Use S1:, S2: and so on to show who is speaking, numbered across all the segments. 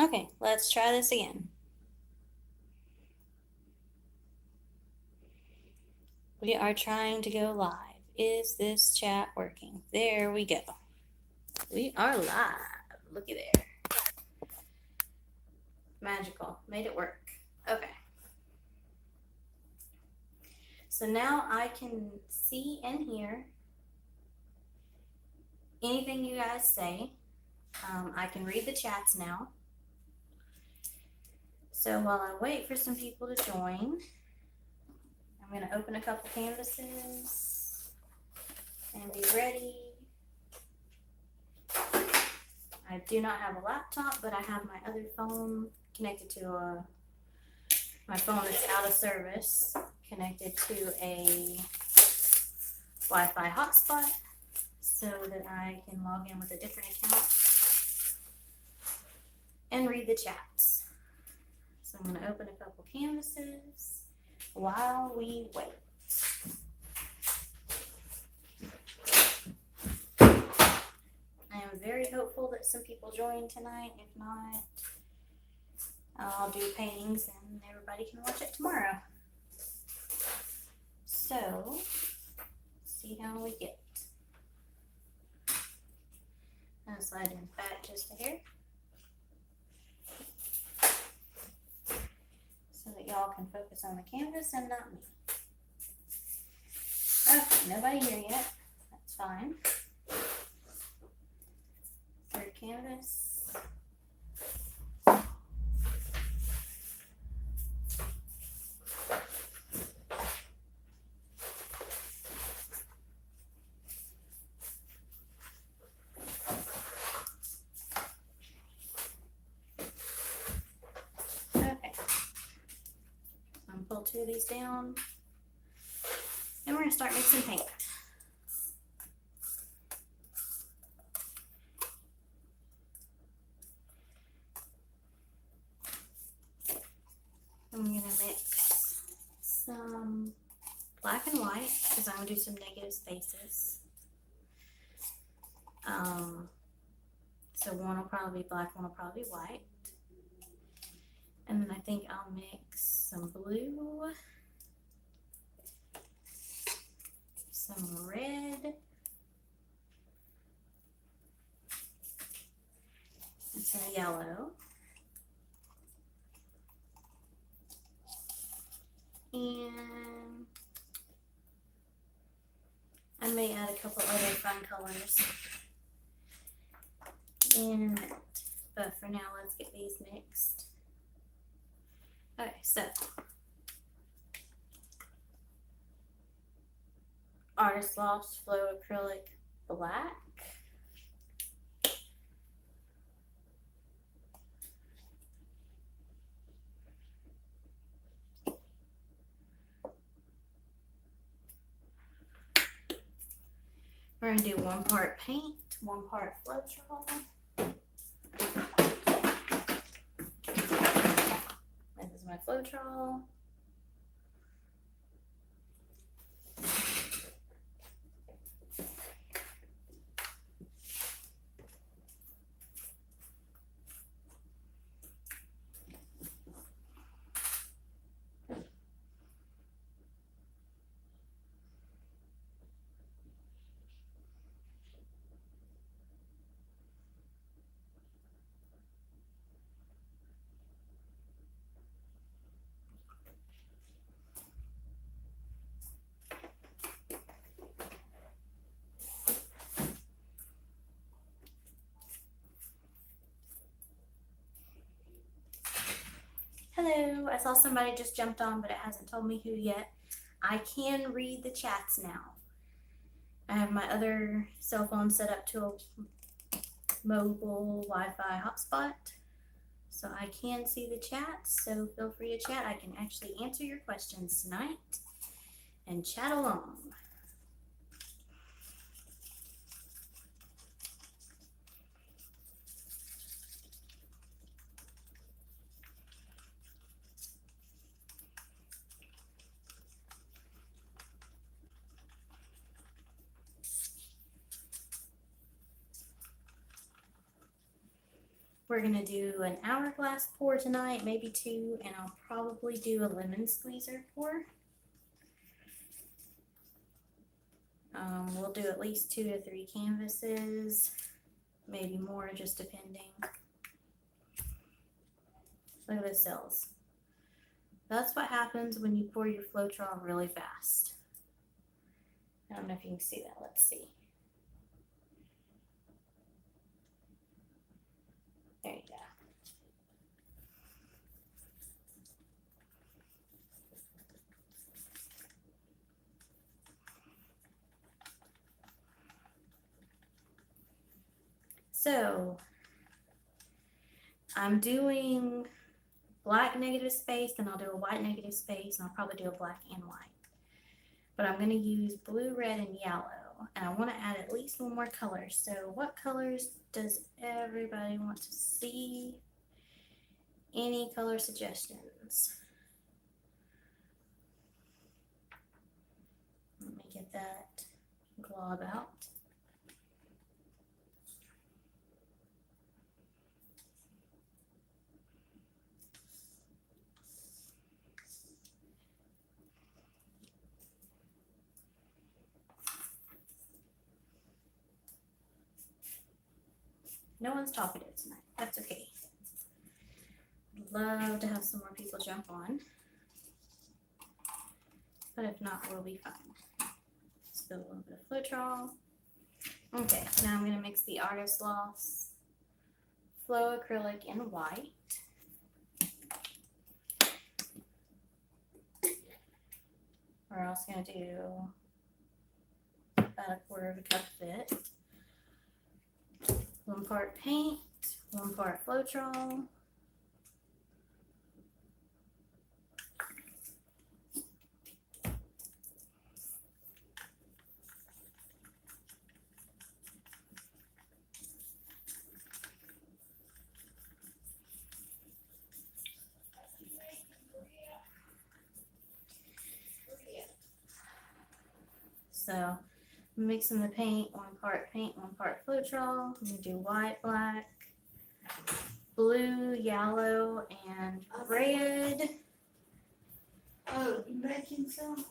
S1: Okay, let's try this again. We are trying to go live. Is this chat working? There we go. We are live. Looky there. Magical. Made it work. Okay. So now I can see and hear anything you guys say. I can read the chats now. So while I wait for some people to join, I'm going to open a couple canvases and be ready. I do not have a laptop, but I have my other phone connected to my phone that's out of service, connected to a Wi-Fi hotspot so that I can log in with a different account and read the chats. So I'm going to open a couple canvases while we wait. I am very hopeful that some people join tonight. If not, I'll do paintings and everybody can watch it tomorrow. So, see how we get. I'll slide in back just a hair so that y'all can focus on the canvas and not me. Okay, nobody here yet. That's fine. Third canvas. Pull two of these down, and we're going to start mixing paint. I'm going to mix some black and white because I'm going to do some negative spaces. So one will probably be black, one will probably be white. And then I think I'll mix some blue, some red, and some yellow. And I may add a couple other fun colors in a minute. But for now, let's get these mixed. Okay, so Artist Loft Flow Acrylic Black. We're going to do 1 part paint, 1 part Floetrol. This is my Floetrol. Hello, I saw somebody just jumped on, but it hasn't told me who yet. I can read the chats now. I have my other cell phone set up to a mobile Wi-Fi hotspot, so I can see the chats, so feel free to chat. I can actually answer your questions tonight and chat along. We're gonna do an hourglass pour tonight, maybe 2, and I'll probably do a lemon squeezer pour. We'll do at least 2 to 3 canvases, maybe more, just depending. Look at those cells. That's what happens when you pour your Floetrol really fast. I don't know if you can see that. Let's see. There you go. So I'm doing black negative space, then I'll do a white negative space, and I'll probably do a black and white. But I'm going to use blue, red, and yellow, and I want to add at least 1 more color. So what colors does everybody want to see? Any color suggestions? Let me get that glob out. No one's talking to it tonight. That's okay. Love to have some more people jump on. But if not, we'll be fine. Spill a little bit of Floetrol. Okay, now I'm going to mix the Artist Loss Flow Acrylic in white. We're also going to do about 1/4 cup of it. 1 part paint, 1 part Floetrol. So mixing the paint, 1 part paint, 1 part Floetrol. I'm gonna do white, black, blue, yellow, and red.
S2: Oh, you making some?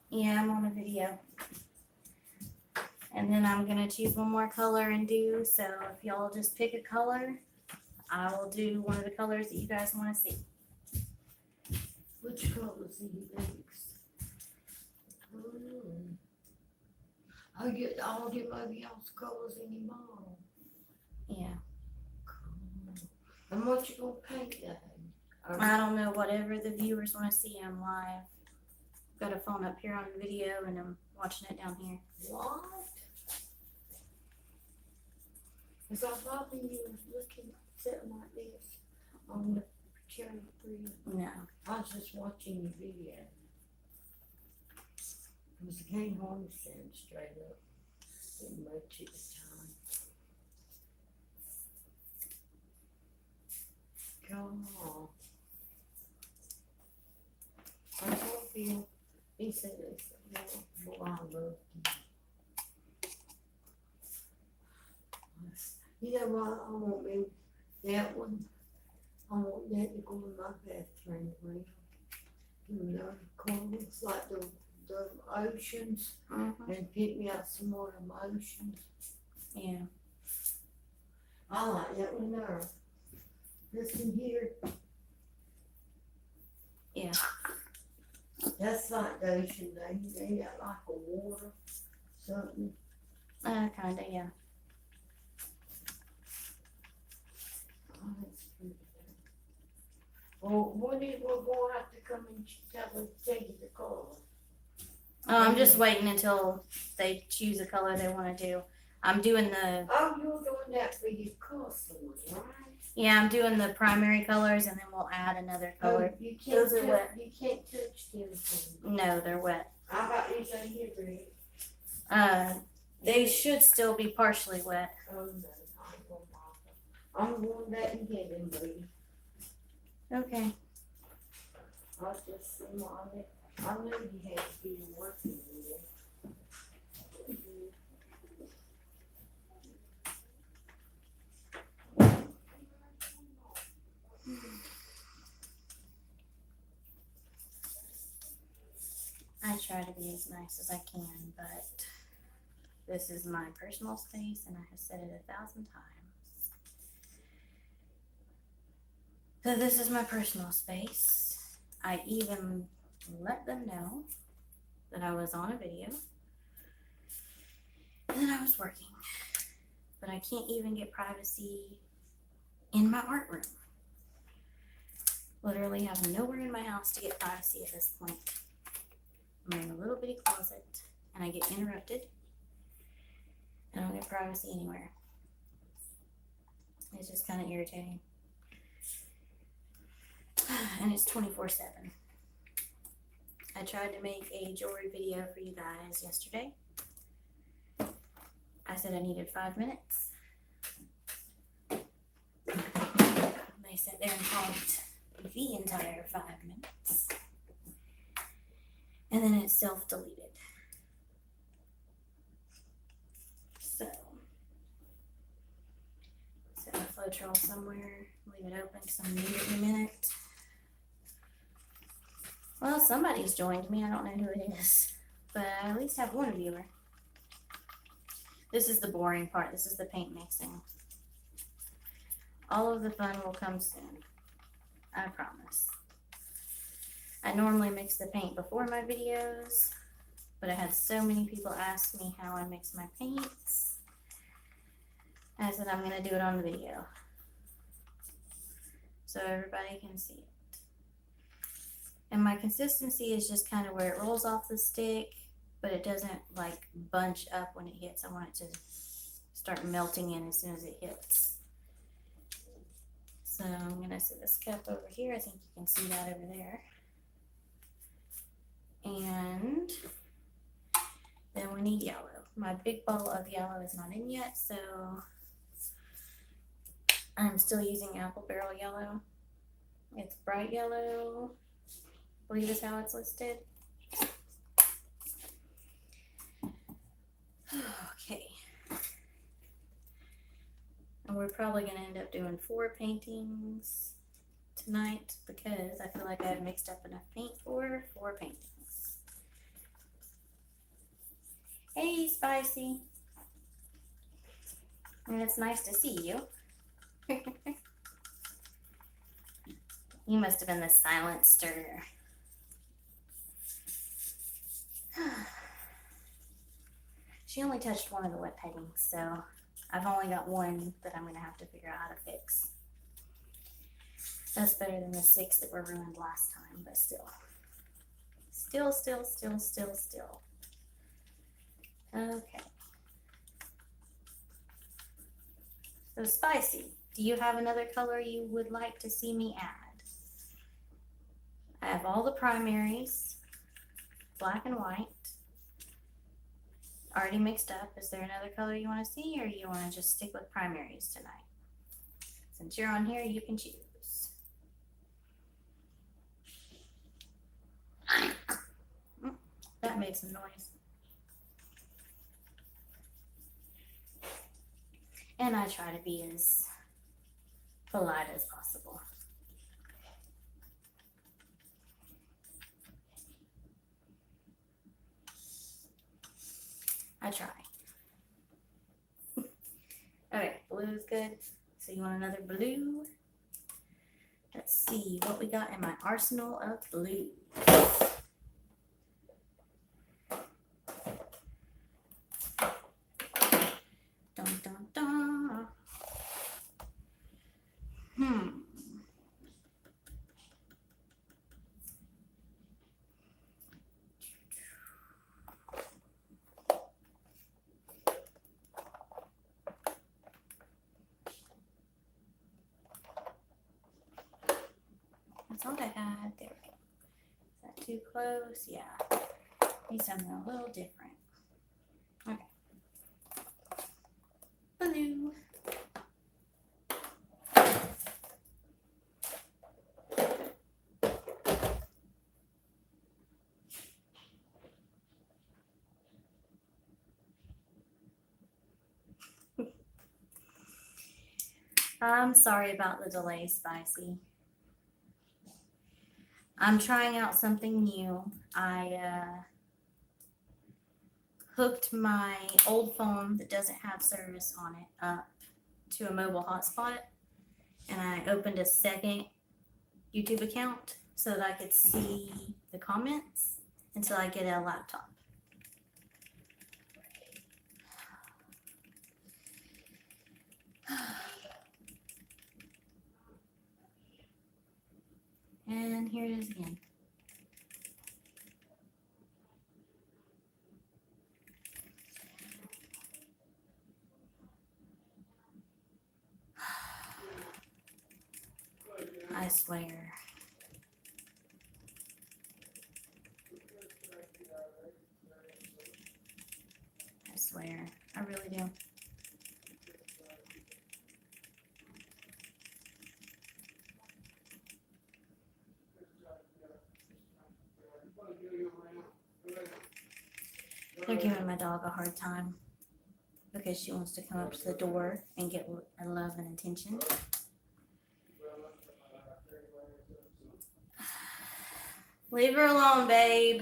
S1: Yeah, I'm on a video. And then I'm gonna choose 1 more color and do, so if y'all just pick a color, I will do one of the colors that you guys wanna see.
S2: Which colors do you mix? I don't get maybe else colors anymore.
S1: Yeah.
S2: Cool. And what you gonna paint that?
S1: I don't know, whatever the viewers wanna see, I'm live. Got a phone up here on the video and I'm watching it down here.
S2: What? Cause I thought when you was looking, sitting like this on the cherry tree.
S1: No.
S2: I was just watching your video. Cause I can't hardly stand straight up. Didn't much at the time. Come on. I told you, he said it's boy, I love you. You know what, I want me, that one, I want that to go in my bathroom with. You know, colors like the oceans, and pick me out some more emotions.
S1: Yeah.
S2: I like that one there. This one here.
S1: Yeah.
S2: That's like the ocean, they got like a water, something.
S1: Kinda, yeah.
S2: Oh, that's pretty. Well, when is we're gonna have to come and tell you the color?
S1: I'm just waiting until they choose a color they want to do. I'm doing the,
S2: Oh, you're doing that for your customers, right?
S1: yeah, I'm doing the primary colors and then we'll add another color.
S2: Oh, you
S1: Those are wet.
S2: You can't touch them.
S1: No, they're wet.
S2: How about these right here, Greg?
S1: They should still be partially wet.
S2: Oh, no, I ain't gonna bother. I'm going back and get them, baby.
S1: Okay.
S2: I'll just see on it. I knew you had to be working with it.
S1: I try to be as nice as I can, but this is my personal space and I have said it 1,000 times. So this is my personal space. I even let them know that I was on a video and that I was working. But I can't even get privacy in my art room. Literally have nowhere in my house to get privacy at this point. I'm in a little bitty closet and I get interrupted. I don't get privacy anywhere. It's just kind of irritating. And it's 24/7. I tried to make a jewelry video for you guys yesterday. I said I needed 5 minutes. They sat there and talked the entire 5 minutes. And then it self-deleted. So, set my Floetrol somewhere, leave it open because I'm gonna need it in a minute. Well, somebody's joined me. I don't know who it is, but I at least have one viewer. This is the boring part. This is the paint mixing. All of the fun will come soon. I promise. I normally mix the paint before my videos, but I had so many people ask me how I mix my paints. I said I'm going to do it on the video so everybody can see it. And my consistency is just kind of where it rolls off the stick, but it doesn't like bunch up when it hits. I want it to start melting in as soon as it hits. So I'm going to set this cup over here. I think you can see that over there. And then we need yellow. My big bottle of yellow is not in yet, so I'm still using apple barrel yellow. It's bright yellow, I believe is how it's listed. Okay. And we're probably going to end up doing 4 paintings tonight because I feel like I've mixed up enough paint for 4 paintings. Hey, Spicey. And it's nice to see you. You must have been the silent stirrer. She only touched one of the wet paintings, so I've only got one that I'm going to have to figure out how to fix. That's better than the 6 that were ruined last time, but still. Still. Okay. So Spicey, do you have another color you would like to see me add? I have all the primaries, black and white, already mixed up. Is there another color you want to see, or you want to just stick with primaries tonight? Since you're on here, you can choose. That made some noise. And I try to be as polite as possible. I try. Okay, blue is good. So you want another blue? Let's see what we got in my arsenal of blue. Dun, dun, dun. That's all I had. There we go. Is that too close? Yeah. Need something a little different. Okay. Blue. I'm sorry about the delay, Spicey. I'm trying out something new. I hooked my old phone that doesn't have service on it up to a mobile hotspot, and I opened a second YouTube account so that I could see the comments until I get a laptop. And here it is again. I swear. I swear. I really do. They're giving my dog a hard time because she wants to come up to the door and get love and attention. Leave her alone, babe.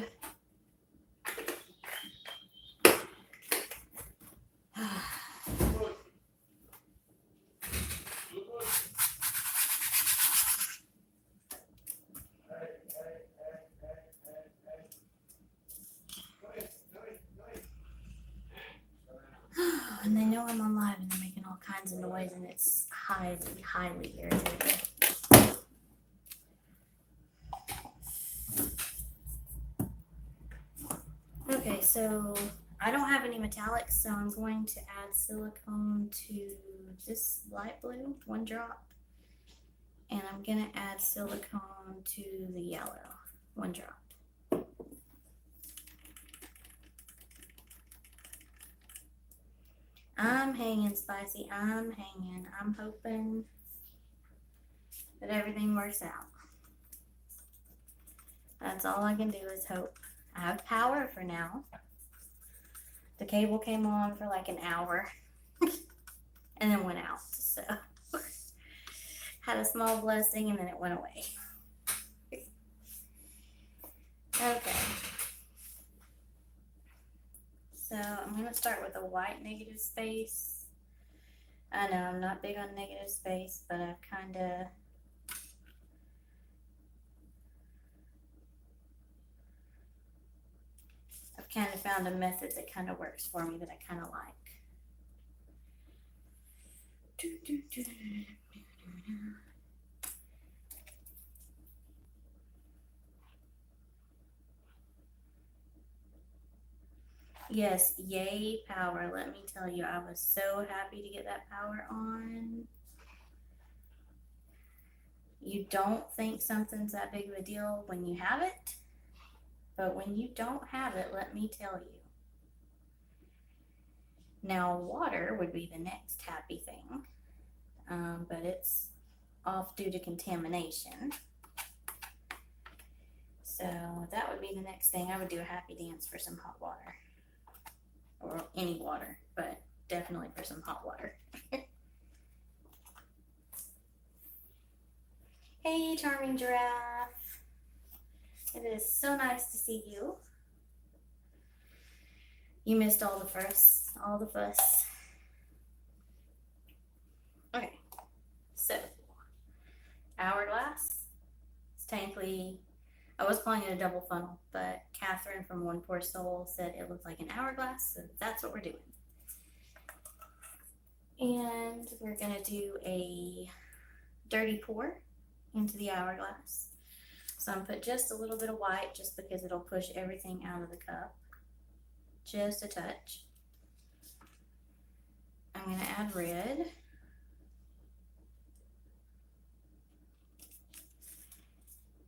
S1: And they know I'm on live and they're making all kinds of noise and it's highly, highly irritating. Okay, so I don't have any metallics, so I'm going to add silicone to this light blue, 1 drop. And I'm going to add silicone to the yellow, 1 drop. I'm hanging, Spicy. I'm hanging. I'm hoping that everything works out. That's all I can do is hope. I have power for now. The cable came on for like an hour and then went out. So had a small blessing and then it went away. Okay. So I'm going to start with a white negative space. I know I'm not big on negative space, but I've kind of found a method that kind of works for me that I kind of like. Yes, yay power. Let me tell you, I was so happy to get that power on. You don't think something's that big of a deal when you have it, but when you don't have it, let me tell you. Now, water would be the next happy thing, but it's off due to contamination. So that would be the next thing. I would do a happy dance for some hot water. Or any water, but definitely for some hot water. Hey, charming giraffe. It is so nice to see you. You missed all the fuss. Okay, so hourglass. It's technically, I was calling it a double funnel, but Catherine from One Poor Soul said it looked like an hourglass, so that's what we're doing. And we're gonna do a dirty pour into the hourglass. So I'm gonna put just a little bit of white just because it'll push everything out of the cup. Just a touch. I'm gonna add red.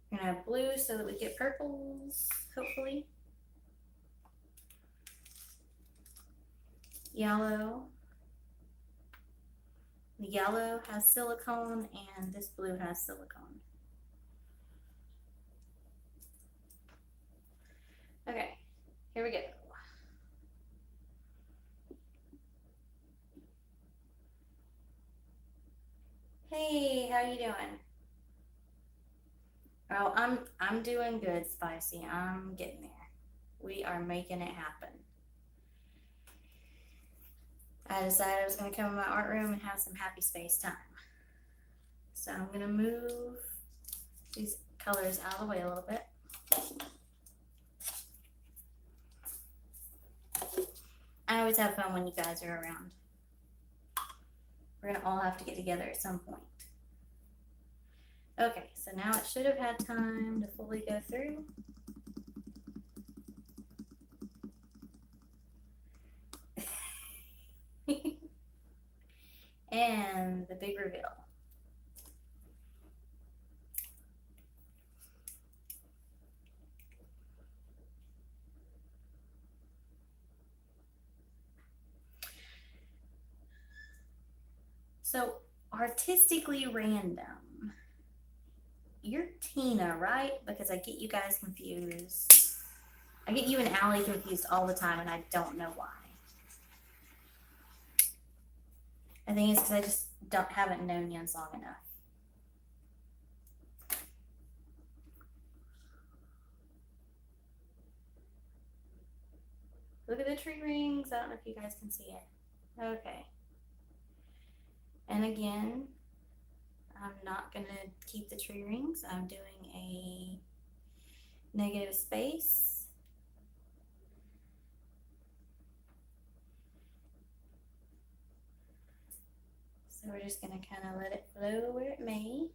S1: We're gonna have blue so that we get purples, hopefully. Yellow. The yellow has silicone and this blue has silicone. Okay, here we go. Hey, how you doing? Oh, I'm doing good, Spicy. I'm getting there. We are making it happen. I decided I was going to come in my art room and have some happy space time. So I'm going to move these colors out of the way a little bit. I always have fun when you guys are around. We're going to all have to get together at some point. Okay, so now it should have had time to fully go through. And the big reveal. So, artistically random. You're Tina, right? Because I get you guys confused. I get you and Allie confused all the time, and I don't know why. I think it's because I just haven't known you long enough. Look at the tree rings. I don't know if you guys can see it. Okay. And again, I'm not going to keep the tree rings. I'm doing a negative space. So we're just going to kind of let it flow where it may.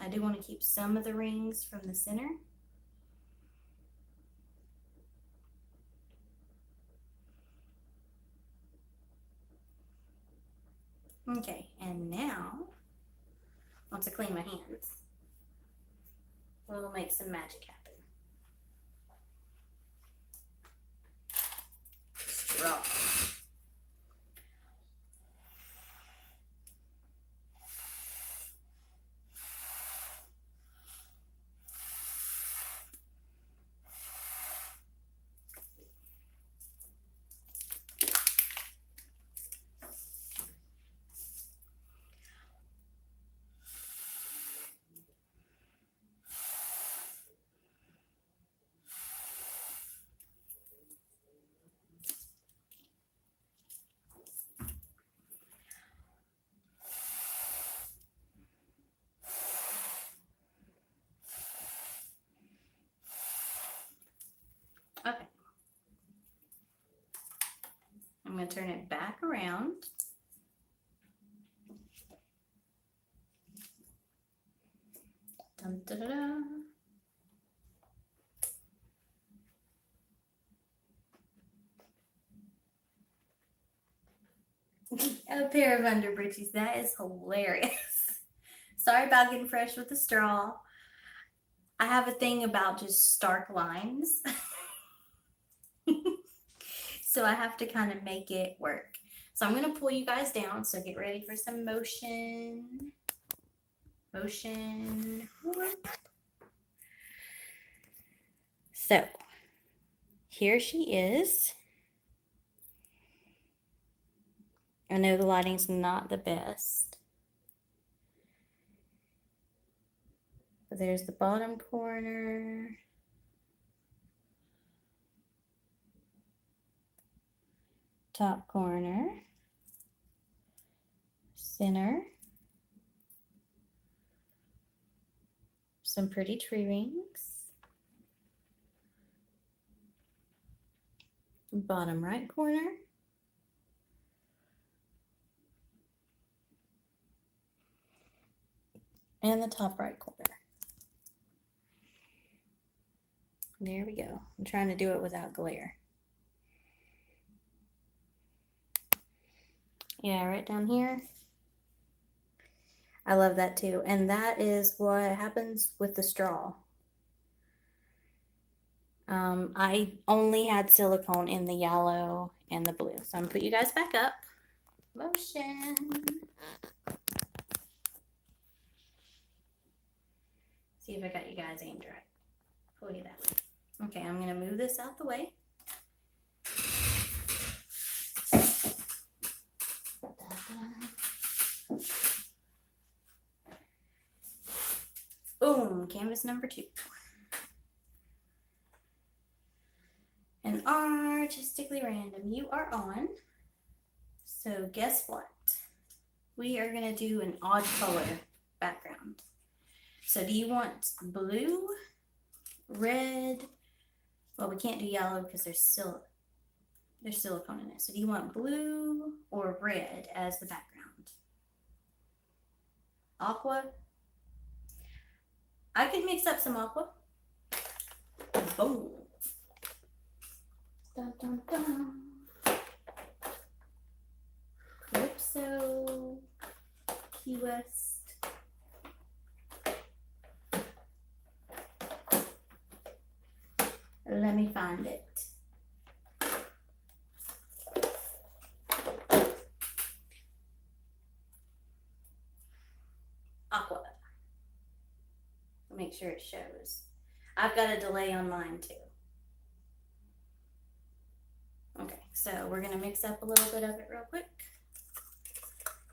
S1: I do want to keep some of the rings from the center. Okay, and now, once I clean my hands, we'll make some magic happen. Straw. Okay. I'm going to turn it back around. Dun, da, da, da. A pair of underbritches. That is hilarious. Sorry about getting fresh with the straw. I have a thing about just stark lines. So I have to kind of make it work. So I'm going to pull you guys down. So get ready for some motion. Motion. So here she is. I know the lighting's not the best. But there's the bottom corner. Top corner. Center. Some pretty tree rings. Bottom right corner. And the top right corner. There we go. I'm trying to do it without glare. Yeah, right down here. I love that too. And that is what happens with the straw. I only had silicone in the yellow and the blue. So I'm going to put you guys back up. Motion. See if I got you guys aimed right. Pull you that way. Okay, I'm going to move this out the way. Boom, canvas number 2. Artistically random, you are on. So guess what? We are gonna do an odd color background. So do you want blue, red? Well, we can't do yellow because there's silicone in it. So do you want blue or red as the background? Aqua? I could mix up some aqua. Boom. Dun, dun, dun. Calypso. Key West. Let me find it. Aqua. Make sure it shows. I've got a delay on mine too. Okay, so we're gonna mix up a little bit of it real quick.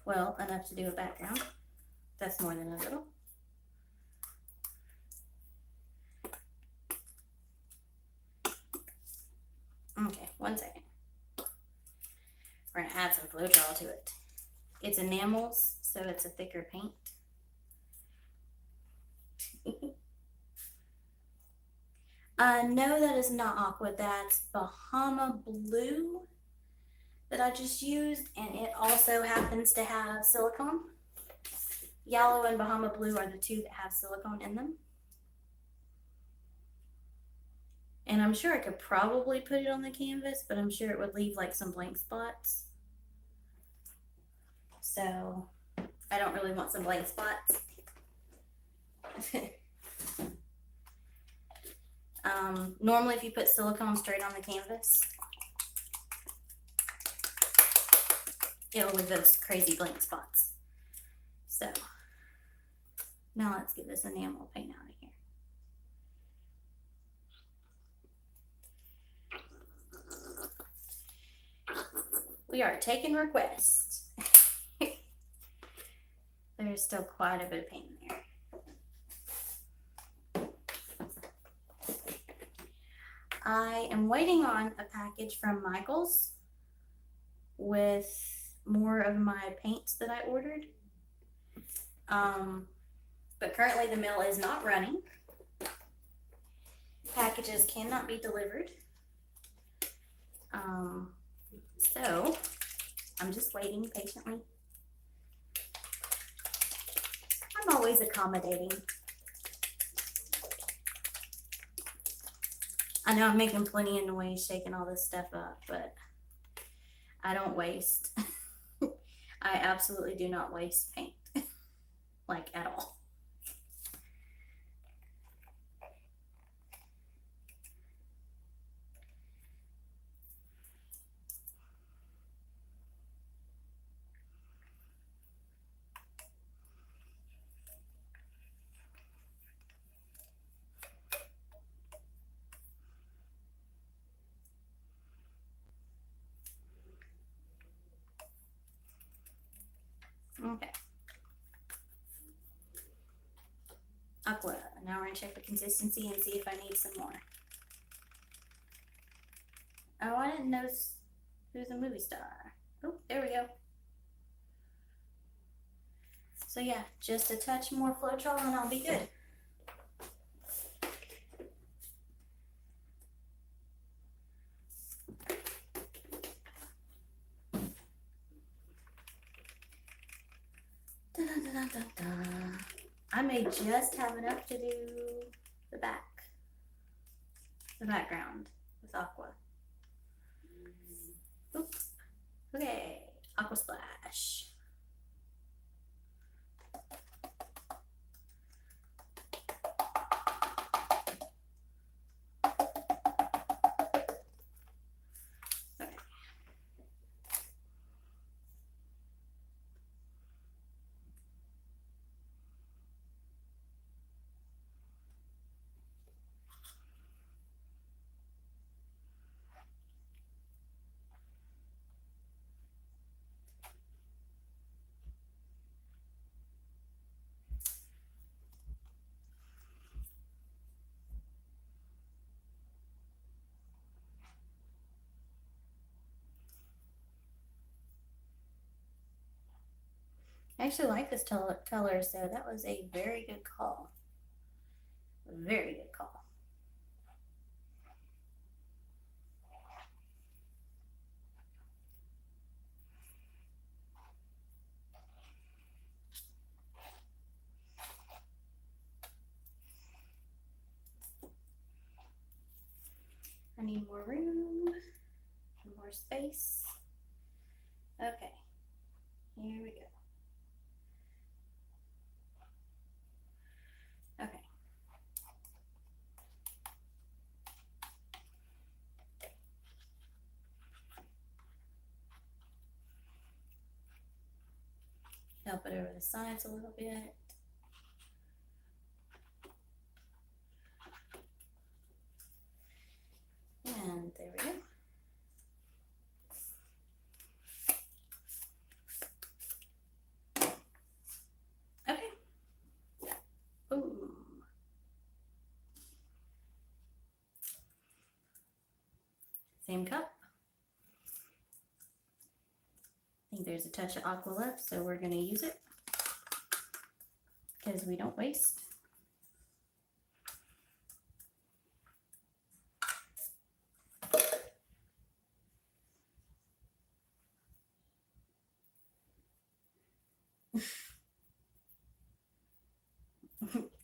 S1: Well, enough to do a background. That's more than a little. Okay, 1 second. We're gonna add some Floetrol to it. It's enamels, so it's a thicker paint. No, that is not aqua. That's Bahama Blue that I just used, and it also happens to have silicone. Yellow and Bahama Blue are the two that have silicone in them. And I'm sure I could probably put it on the canvas, but I'm sure it would leave like some blank spots. So I don't really want some blank spots. Normally if you put silicone straight on the canvas, it'll leave those crazy blank spots. So now let's get this enamel paint out of here. We are taking requests. There's still quite a bit of paint in there. I am waiting on a package from Michaels with more of my paints that I ordered. But currently the mill is not running. Packages cannot be delivered. So I'm just waiting patiently. I'm always accommodating. I know I'm making plenty of noise shaking all this stuff up, but I don't waste. I absolutely do not waste paint, like at all. Okay. Aqua. Now we're gonna check the consistency and see if I need some more. Oh, I didn't notice who's a movie star. Oh, there we go. So yeah, just a touch more Floetrol and I'll be good. I may just have enough to do the background with aqua. Oops. Okay, aqua splash. actually like this color, so that was a very good call. Very good call. I need more room, more space. Okay, here we go. Okay. Help it over the sides a little bit. And there we go. Okay. Boom. Same cup. I think there's a touch of aqua left, so we're going to use it because we don't waste.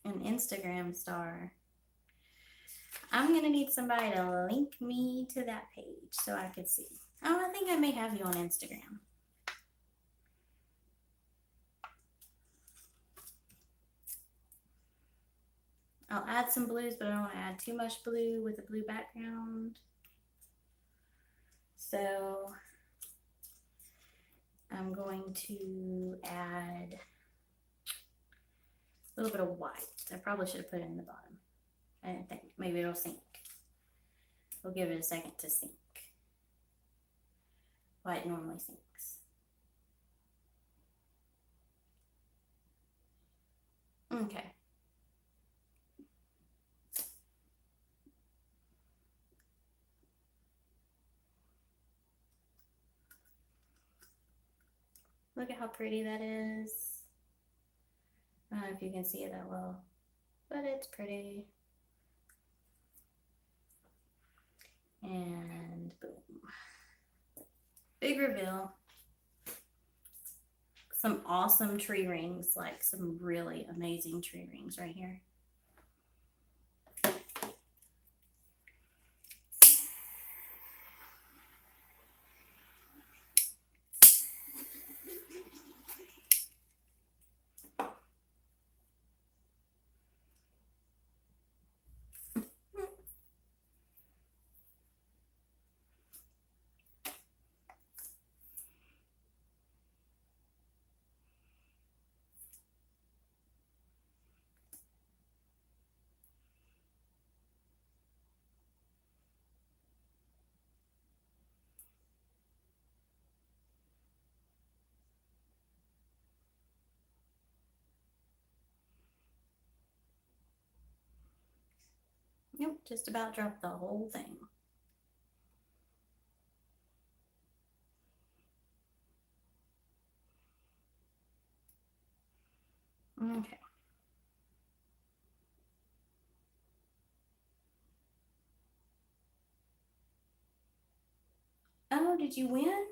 S1: An Instagram star. I'm going to need somebody to link me to that page so I could see. Oh, I think I may have you on Instagram. I'll add some blues, but I don't want to add too much blue with a blue background. So I'm going to add a little bit of white. I probably should have put it in the bottom. I didn't think. Maybe it'll sink. We'll give it a second to sink. White normally sinks. Okay. Look at how pretty that is. I don't know if you can see it that well, but it's pretty. And boom. Big reveal. Some awesome tree rings, like some really amazing tree rings right here. Yep, just about dropped the whole thing. Okay. Oh, did you win?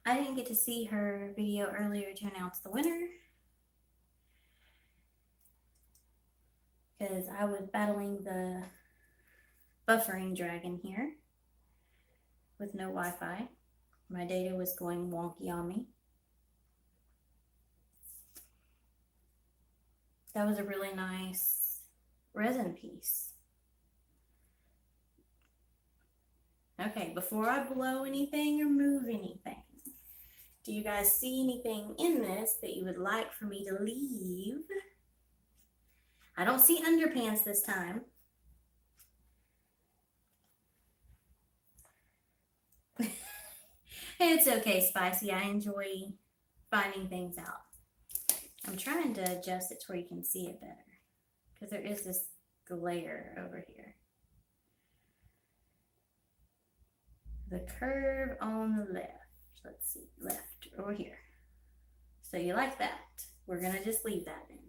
S1: I didn't get to see her video earlier to announce the winner because I was battling the buffering dragon here with no Wi-Fi. My data was going wonky on me. That was a really nice resin piece. Okay, before I blow anything or move anything, do you guys see anything in this that you would like for me to leave? I don't see underpants this time. It's okay, Spicy. I enjoy finding things out. I'm trying to adjust it to where you can see it better because there is this glare over here. The curve on the left. Let's see, left over here. So you like that. We're going to just leave that in.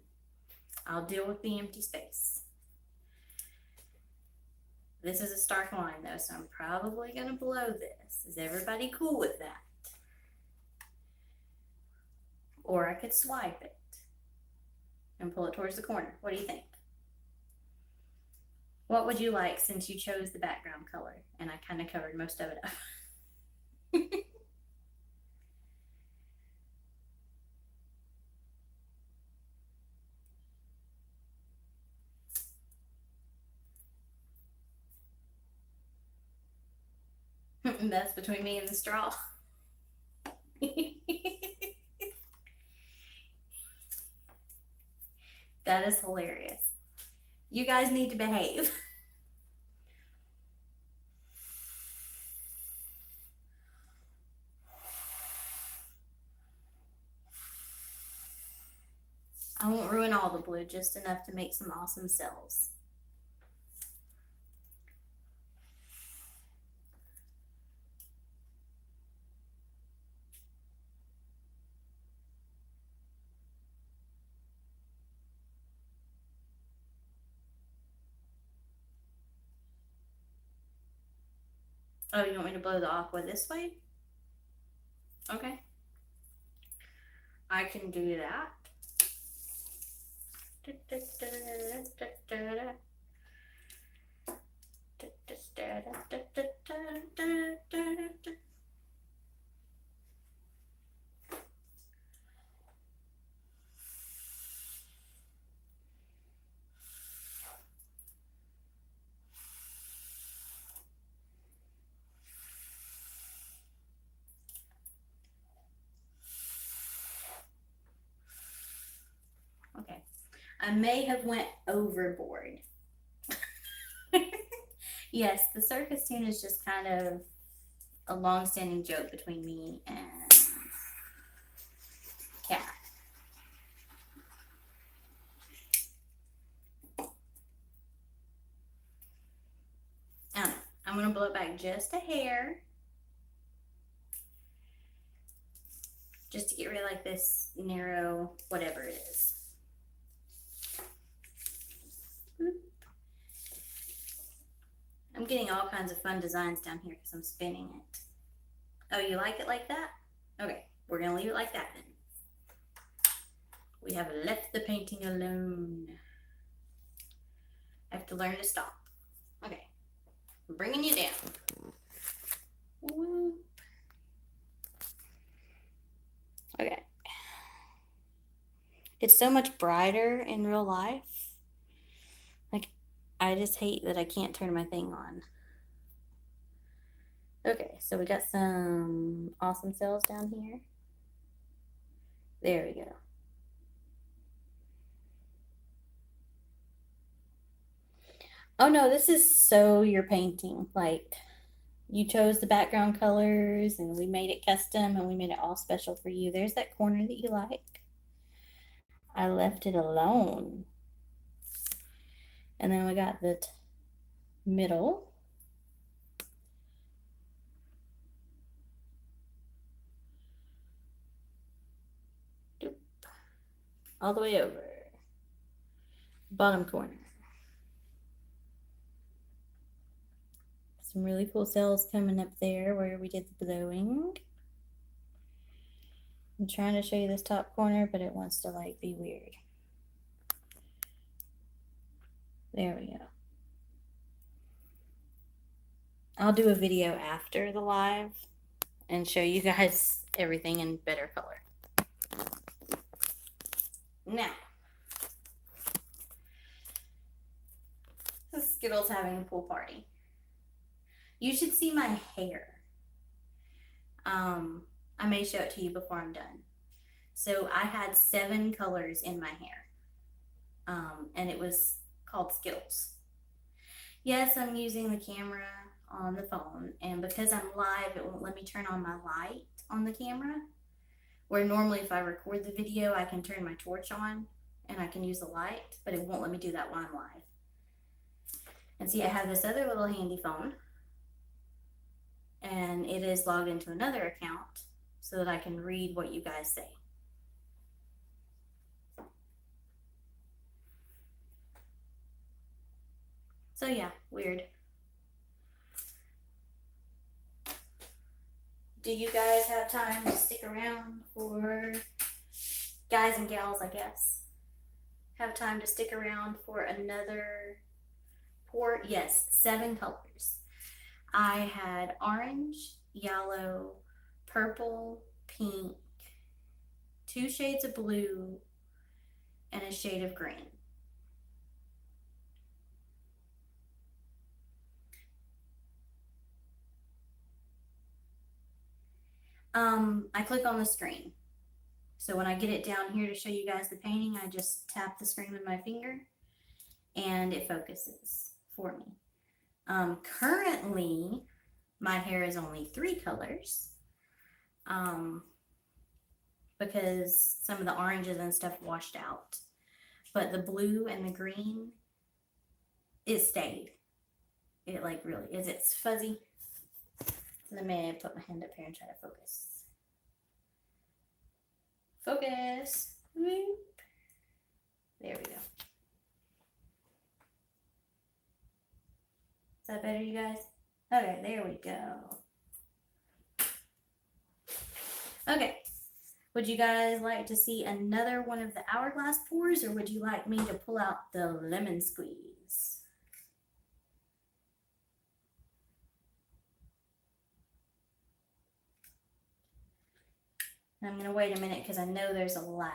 S1: I'll deal with the empty space. This is a stark line though, so I'm probably going to blow this. Is everybody cool with that? Or I could swipe it and pull it towards the corner. What do you think? What would you like since you chose the background color? And I kind of covered most of it up. That's between me and the straw. That is hilarious. You guys need to behave. I won't ruin all the blue, just enough to make some awesome cells. Oh, you want me to blow the aqua this way? Okay. I can do that. Okay. I may have went overboard. Yes, the circus tune is just kind of a long-standing joke between me and Kat. I don't know. I'm going to blow it back just a hair. Just to get rid of like this narrow, whatever it is. I'm getting all kinds of fun designs down here because I'm spinning it. Oh, you like it like that? Okay, we're going to leave it like that then. We have left the painting alone. I have to learn to stop. Okay, I'm bringing you down. Whoop. Okay. It's so much brighter in real life. Like, I just hate that I can't turn my thing on. Okay, so we got some awesome cells down here. There we go. Oh no, this is so your painting. Like, you chose the background colors and we made it custom and we made it all special for you. There's that corner that you like. I left it alone. And then we got the middle. Doop. All the way over. Bottom corner. Some really cool cells coming up there where we did the blowing. I'm trying to show you this top corner, but it wants to like be weird. There we go. I'll do a video after the live and show you guys everything in better color. Now, Skittles having a pool party. You should see my hair. I may show it to you before I'm done. So I had 7 colors in my hair. And it was called Skittles. Yes, I'm using the camera on the phone, and because I'm live, it won't let me turn on my light on the camera. Where normally if I record the video, I can turn my torch on and I can use the light, but it won't let me do that while I'm live. And see, I have this other little handy phone, and it is logged into another account so that I can read what you guys say. So yeah, weird. Do you guys have time to stick around for guys and gals, I guess? Have time to stick around for another pour? Yes, 7 colors. I had orange, yellow, purple, pink, 2 shades of blue, and a shade of green. I click on the screen. So when I get it down here to show you guys the painting, I just tap the screen with my finger and it focuses for me. Currently, my hair is only 3 colors because some of the oranges and stuff washed out. But the blue and the green, it stayed. It like really is. It's fuzzy. Let me put my hand up here and try to focus. Focus. Whoop. There we go. Is that better, you guys? Okay, there we go. Okay. Would you guys like to see another one of the hourglass pours, or would you like me to pull out the lemon squeeze? I'm going to wait a minute because I know there's a lag.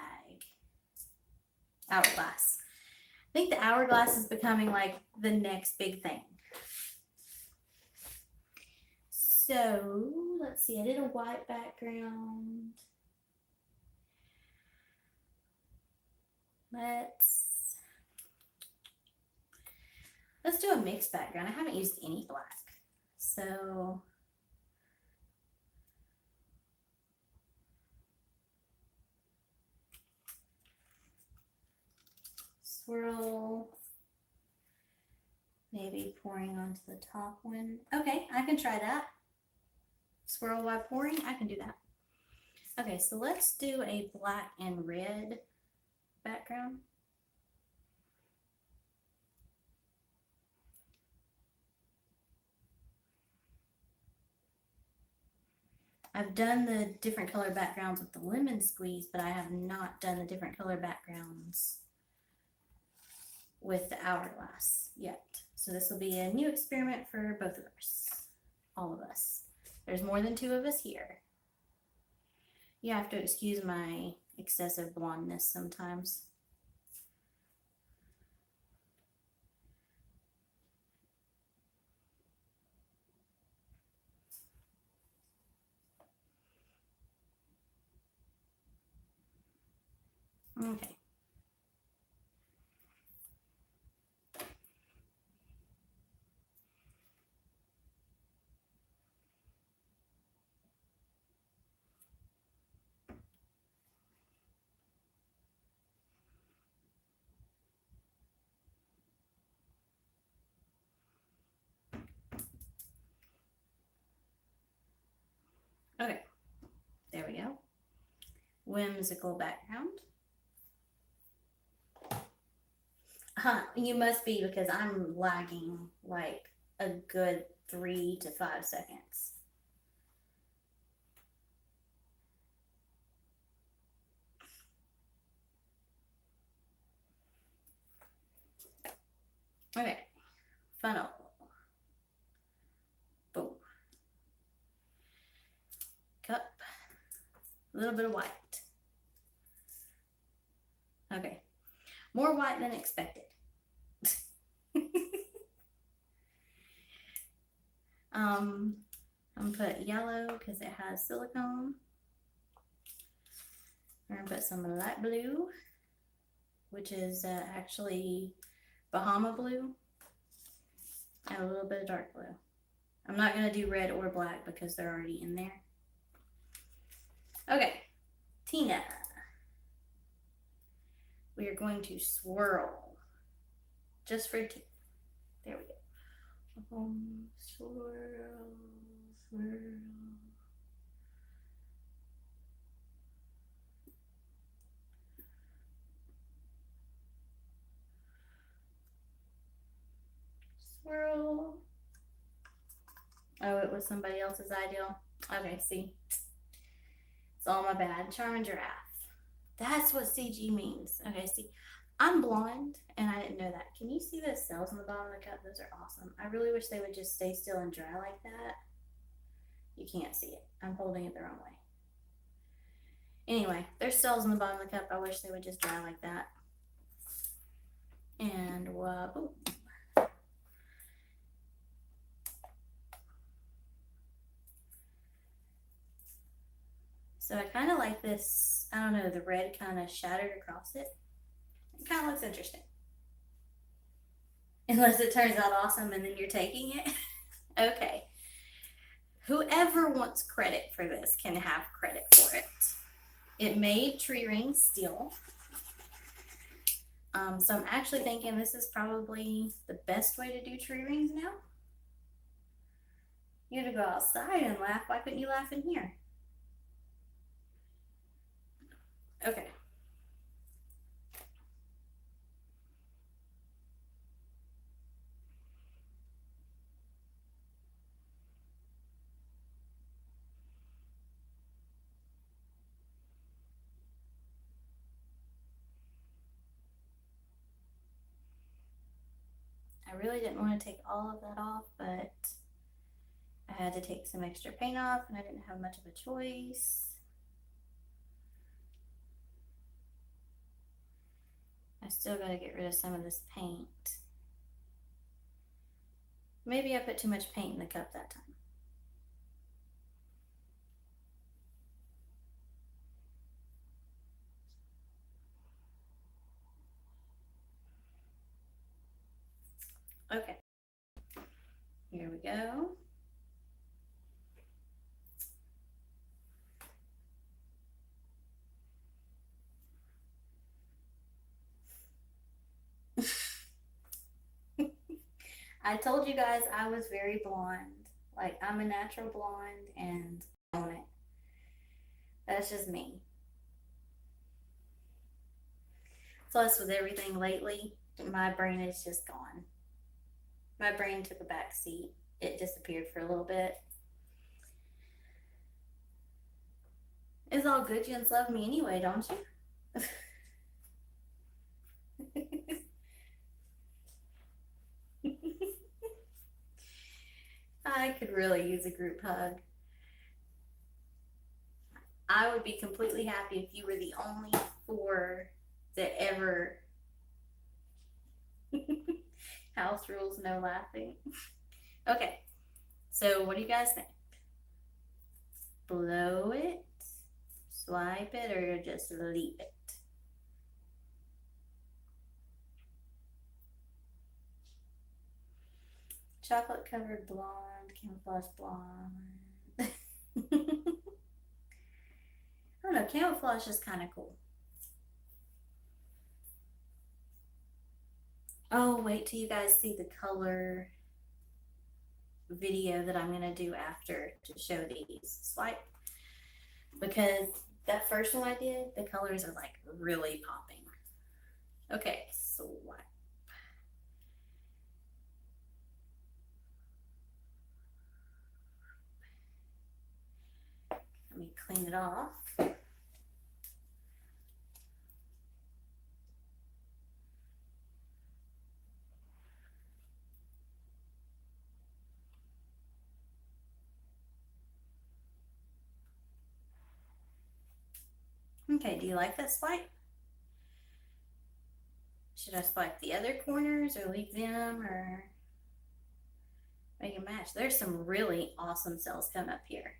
S1: Hourglass. I think the hourglass is becoming like the next big thing. So, let's see. I did a white background. Let's do a mixed background. I haven't used any black. So, swirl, maybe pouring onto the top one. Okay, I can try that. Swirl while pouring, I can do that. Okay, so let's do a black and red background. I've done the different color backgrounds with the lemon squeeze, but I have not done the different color backgrounds with the hourglass yet. So this will be a new experiment for both of us, all of us. There's more than 2 of us here. You have to excuse my excessive blondness sometimes. Okay. Okay, there we go. Whimsical background. You must be because I'm lagging like a good 3 to 5 seconds. Okay, funnel. Boom. Cup. A little bit of white. Okay, more white than expected. I'm gonna put yellow because it has silicone. We're gonna put some light blue, which is actually Bahama blue, and a little bit of dark blue. I'm not gonna do red or black because they're already in there. Okay, Tina. We are going to swirl just for Tina. There we go. Swirl, swirl. world? Oh, it was somebody else's ideal. Okay, see. It's all my bad. Charming giraffe. That's what CG means. Okay, see. I'm blonde and I didn't know that. Can you see the cells on the bottom of the cup? Those are awesome. I really wish they would just stay still and dry like that. You can't see it. I'm holding it the wrong way. Anyway, there's cells on the bottom of the cup. I wish they would just dry like that. And whoa. So I kind of like this, I don't know, the red kind of shattered across it. It kind of looks interesting. Unless it turns out awesome and then you're taking it. Okay. Whoever wants credit for this can have credit for it. It made tree rings still. So I'm actually thinking this is probably the best way to do tree rings now. You had to go outside and laugh. Why couldn't you laugh in here? Okay. I really didn't want to take all of that off, but I had to take some extra paint off and I didn't have much of a choice. I still got to get rid of some of this paint. Maybe I put too much paint in the cup that time. Okay, here we go. I told you guys I was very blonde. Like, I'm a natural blonde and I own it. That's just me. Plus, with everything lately, my brain is just gone. My brain took a back seat. It disappeared for a little bit. It's all good. You love me anyway, don't you? I could really use a group hug. I would be completely happy if you were the only four that ever. House rules, no laughing. Okay, so what do you guys think? Blow it, swipe it, or just leave it? Chocolate covered blonde, camouflage blonde. I don't know, camouflage is kind of cool. Oh, wait till you guys see the color video that I'm gonna do after to show these. Swipe. Because that first one I did, the colors are like really popping. Okay, swipe. Let me clean it off. Okay, do you like that swipe? Should I swipe the other corners or leave them or make a match? There's some really awesome cells coming up here.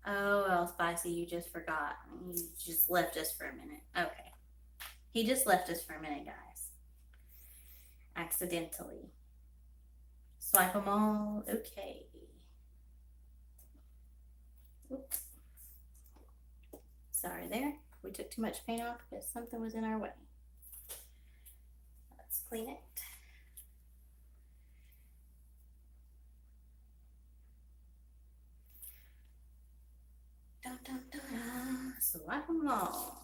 S1: Oh, well, Spicy, you just forgot. You just left us for a minute. Okay. He just left us for a minute, guys. Accidentally. Swipe them all. Okay. Oops. Sorry there. We took too much paint off because something was in our way. Let's clean it. Dun, dun, dun, dun. Swipe them all.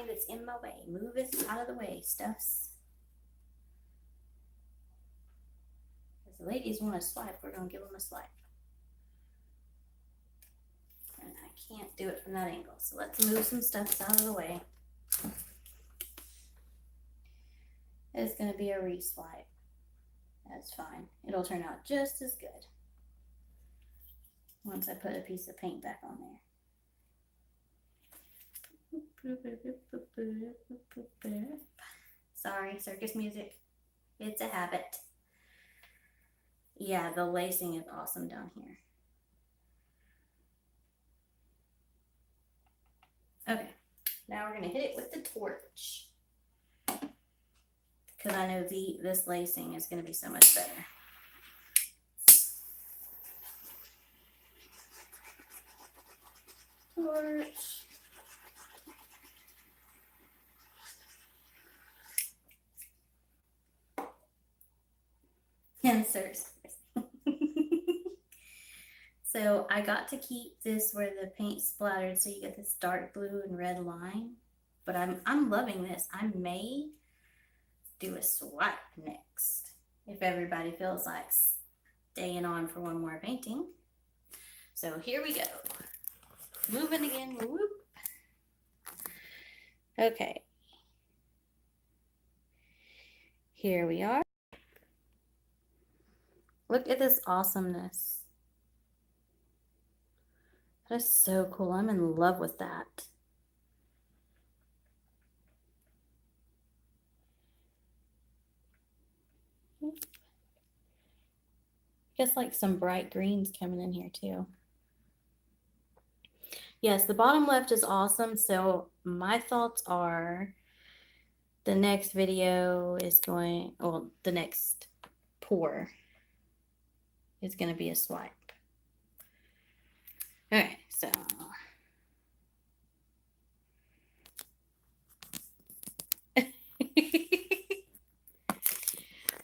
S1: me that's in my way. Move it out of the way, stuffs. If the ladies want to swipe, we're going to give them a swipe. And I can't do it from that angle. So let's move some stuffs out of the way. It's going to be a re-swipe. That's fine. It'll turn out just as good once I put a piece of paint back on there. Sorry, circus music. It's a habit. Yeah, the lacing is awesome down here. Okay, now we're going to hit it with the torch. Because I know this lacing is going to be so much better. Torch. Insert. So I got to keep this where the paint splattered, so you get this dark blue and red line. But I'm loving this. I may do a swipe next if everybody feels like staying on for one more painting. So here we go. Moving again. Whoop. Okay. Here we are. Look at this awesomeness. That is so cool. I'm in love with that. Guess like some bright greens coming in here too. Yes, the bottom left is awesome. So my thoughts are the next video is going, well, the next pour is going to be a swipe. All right, so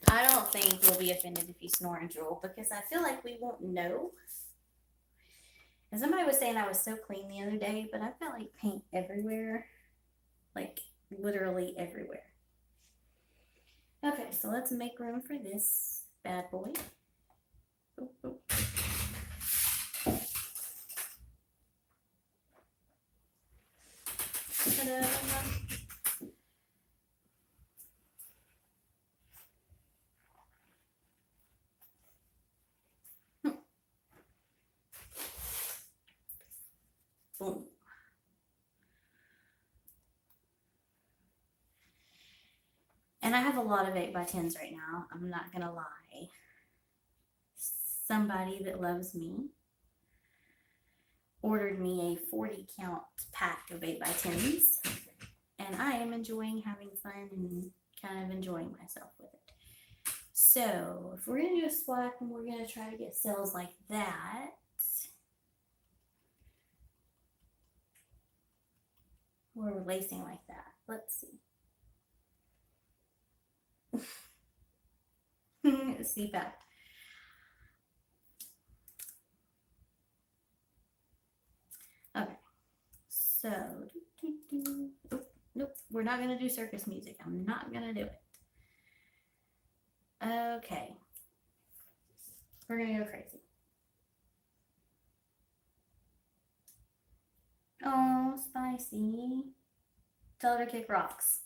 S1: I don't think we'll be offended if you snore and drool, because I feel like we won't know. And somebody was saying I was so clean the other day, but I felt like paint everywhere, like literally everywhere. Okay, so let's make room for this bad boy. Oop, oop. Ta-da. Boom. And I have a lot of 8x10s right now. I'm not going to lie. Somebody that loves me ordered me a 40 count pack of 8x10s. And I am enjoying having fun and kind of enjoying myself with it. So if we're going to do a swipe and we're going to try to get cells like that, or lacing like that. Let's see. CPAP. Okay. So, nope, we're not going to do circus music. I'm not going to do it. Okay. We're going to go crazy. Oh, Spicey. Tell her to kick rocks.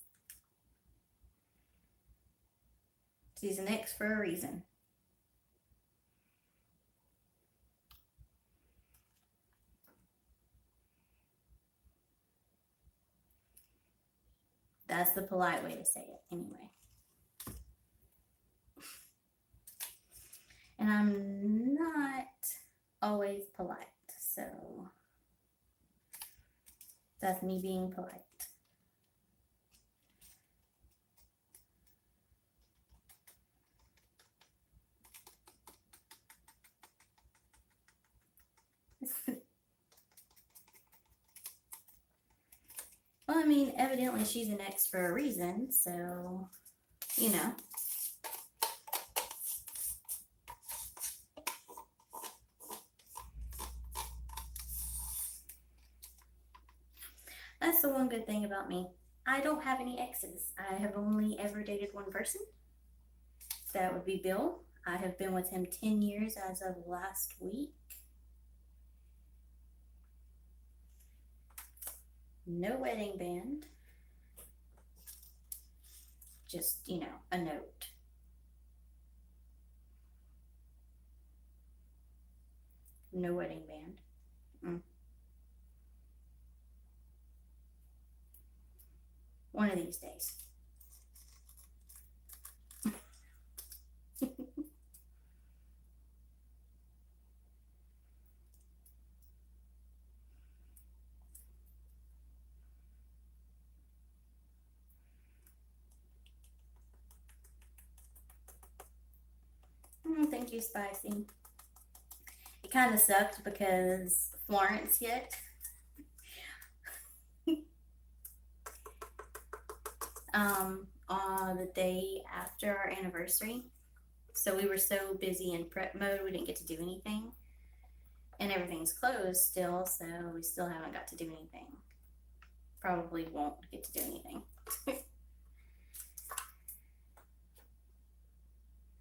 S1: She's an X for a reason. That's the polite way to say it, anyway. And I'm not always polite, so that's me being polite. Well, I mean, evidently she's an X for a reason, so, you know. That's That's the one good thing about me. I don't have any exes. I have only ever dated one person. That would be Bill. I have been with him 10 years as of last week. No wedding band. Just, a note. No wedding band. One of these days. Thank you, Spicey. It kind of sucked because Florence hit. On the day after our anniversary. So we were so busy in prep mode, we didn't get to do anything. And everything's closed still, so we still haven't got to do anything. Probably won't get to do anything.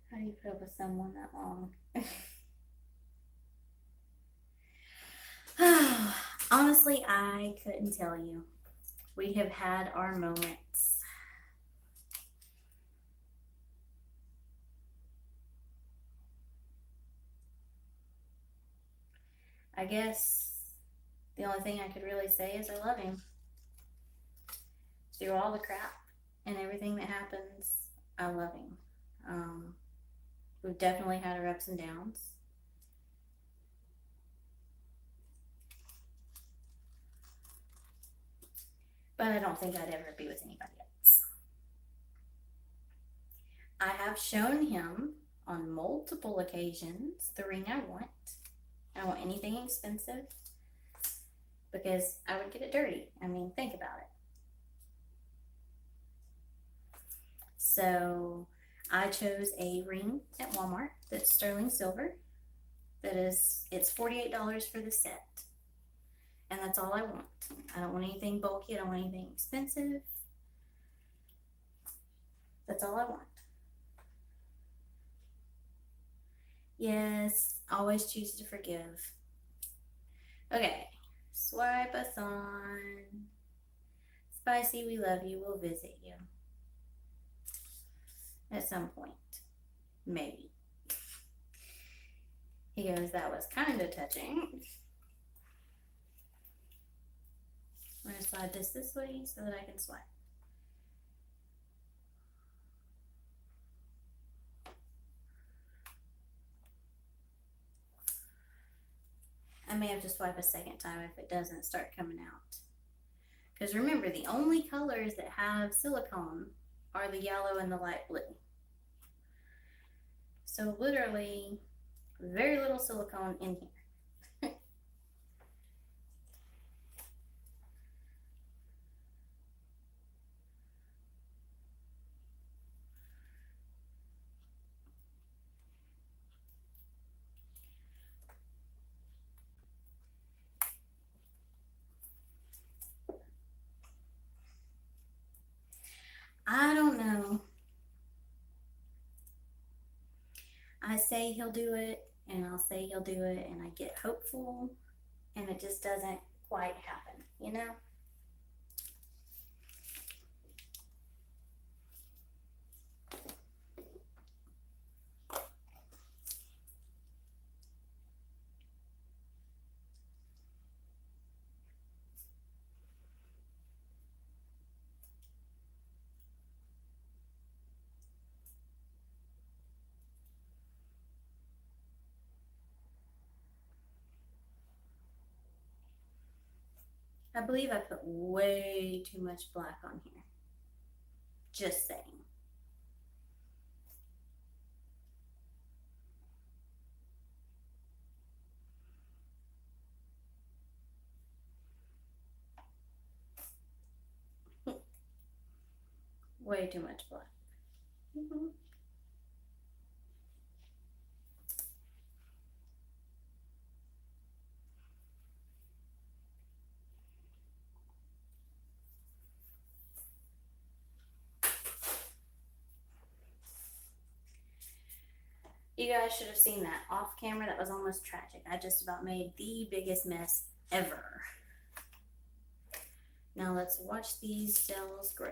S1: How do you put up with someone that long? Honestly, I couldn't tell you. We have had our moments. I guess the only thing I could really say is I love him. Through all the crap and everything that happens, I love him. We've definitely had our ups and downs. But I don't think I'd ever be with anybody else. I have shown him on multiple occasions the ring I want. I don't want anything expensive because I would get it dirty. I mean, think about it. So I chose a ring at Walmart that's sterling silver. It's $48 for the set. And that's all I want. I don't want anything bulky. I don't want anything expensive. That's all I want. Yes, always choose to forgive. Okay, swipe us on. Spicey, we love you. We'll visit you. At some point. Maybe. He goes, that was kind of touching. I'm going to slide this way so that I can swipe. I may have to swipe a second time if it doesn't start coming out. Because remember, the only colors that have silicone are the yellow and the light blue. So literally, very little silicone in here. I don't know. I say he'll do it, and I'll say he'll do it, and I get hopeful, and it just doesn't quite happen, you know? I believe I put way too much black on here. Just saying. Way too much black. Mm-hmm. You guys should have seen that off camera. That was almost tragic. I just about made the biggest mess ever. Now let's watch these cells grow.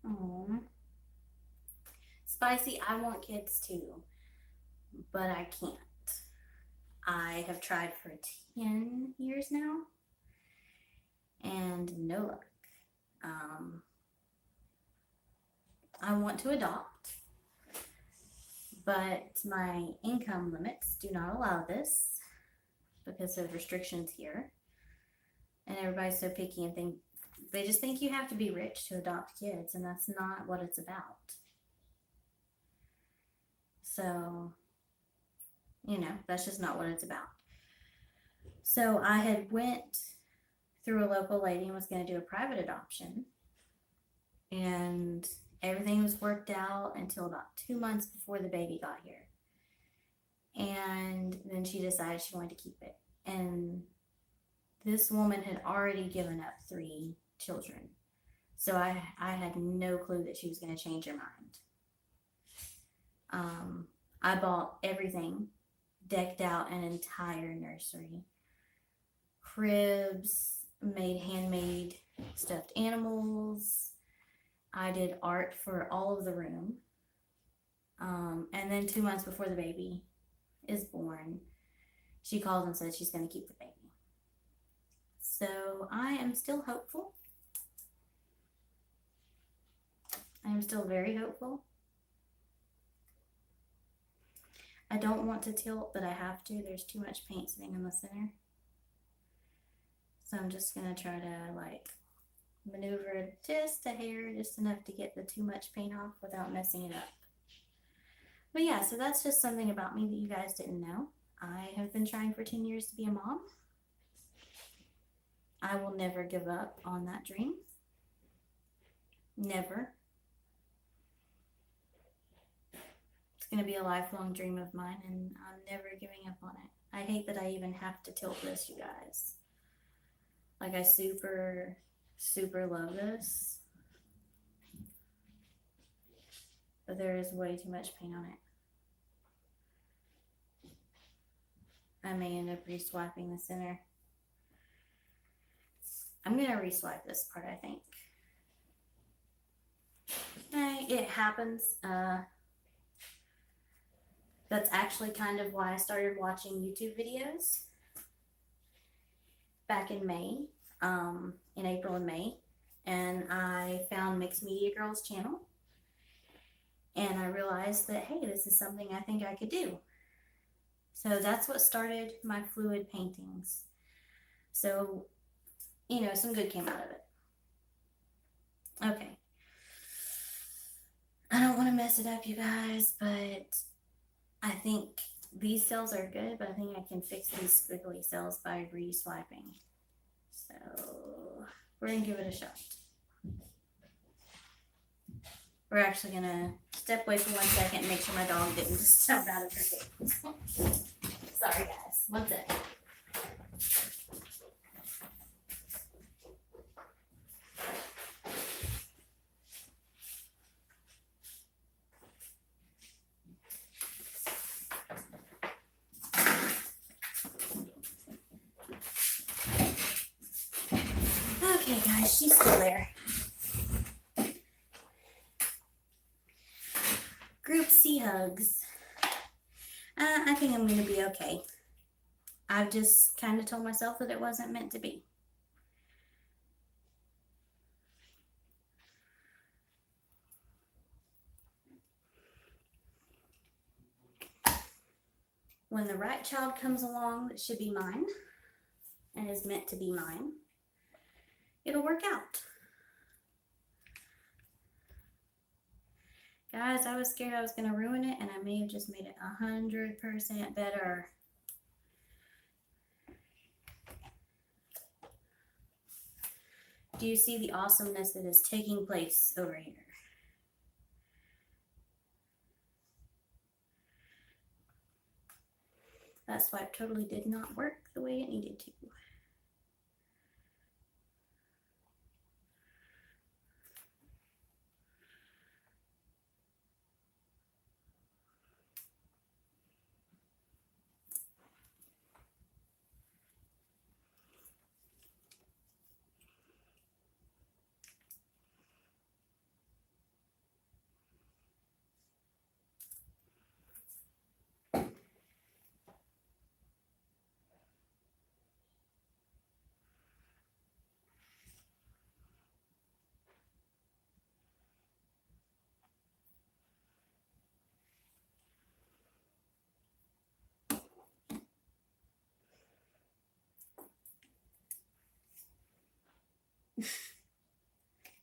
S1: Aww. Spicy, I want kids too, but I can't. I have tried for 10 years now and no luck. I want to adopt, but my income limits do not allow this because of restrictions here. And everybody's so picky and they just think you have to be rich to adopt kids, and that's not what it's about. So, that's just not what it's about. So I had went through a local lady and was going to do a private adoption, and everything was worked out until about 2 months before the baby got here. And then she decided she wanted to keep it. And this woman had already given up 3 children. So I had no clue that she was going to change her mind. I bought everything, decked out an entire nursery. Cribs, made handmade stuffed animals. I did art for all of the room. And then 2 months before the baby is born, she calls and says she's going to keep the baby. So I am still hopeful. I am still very hopeful. I don't want to tilt, but I have to. There's too much paint sitting in the center. So I'm just going to try to maneuver just a hair, just enough to get the too much paint off without messing it up. But yeah, so that's just something about me that you guys didn't know. I have been trying for 10 years to be a mom. I will never give up on that dream. Never. It's going to be a lifelong dream of mine, and I'm never giving up on it. I hate that I even have to tilt this, you guys. I super, super love this. But there is way too much paint on it. I may end up re-swiping the center. I'm going to re-swipe this part, I think. It happens. That's actually kind of why I started watching YouTube videos back in May, in April and May. And I found Mixed Media Girls channel. And I realized that, hey, this is something I think I could do. So that's what started my fluid paintings. So, some good came out of it. Okay. I don't want to mess it up, you guys, but I think these cells are good, but I think I can fix these squiggly cells by re-swiping. So we're going to give it a shot. We're actually going to step away for 1 second and make sure my dog didn't just jump out of her cage. Sorry, guys. 1 second. Okay, guys, she's still there. Group C hugs. I think I'm going to be okay. I've just kind of told myself that it wasn't meant to be. When the right child comes along that should be mine and is meant to be mine, it'll work out. Guys, I was scared I was going to ruin it, and I may have just made it 100% better. Do you see the awesomeness that is taking place over here? That swipe totally did not work the way it needed to.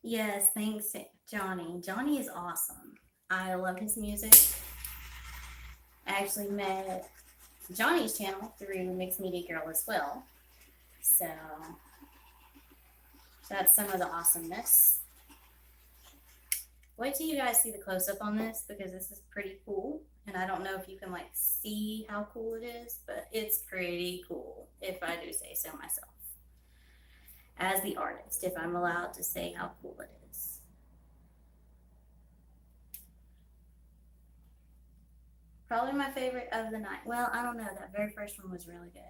S1: Yes, thanks, Johnny. Johnny is awesome. I love his music. I actually met Johnny's channel through Mixed Media Girl as well. So that's some of the awesomeness. Wait till you guys see the close-up on this because this is pretty cool. And I don't know if you can like see how cool it is, but it's pretty cool if I do say so myself. As the artist, if I'm allowed to say how cool it is. Probably my favorite of the night. Well, I don't know. That very first one was really good.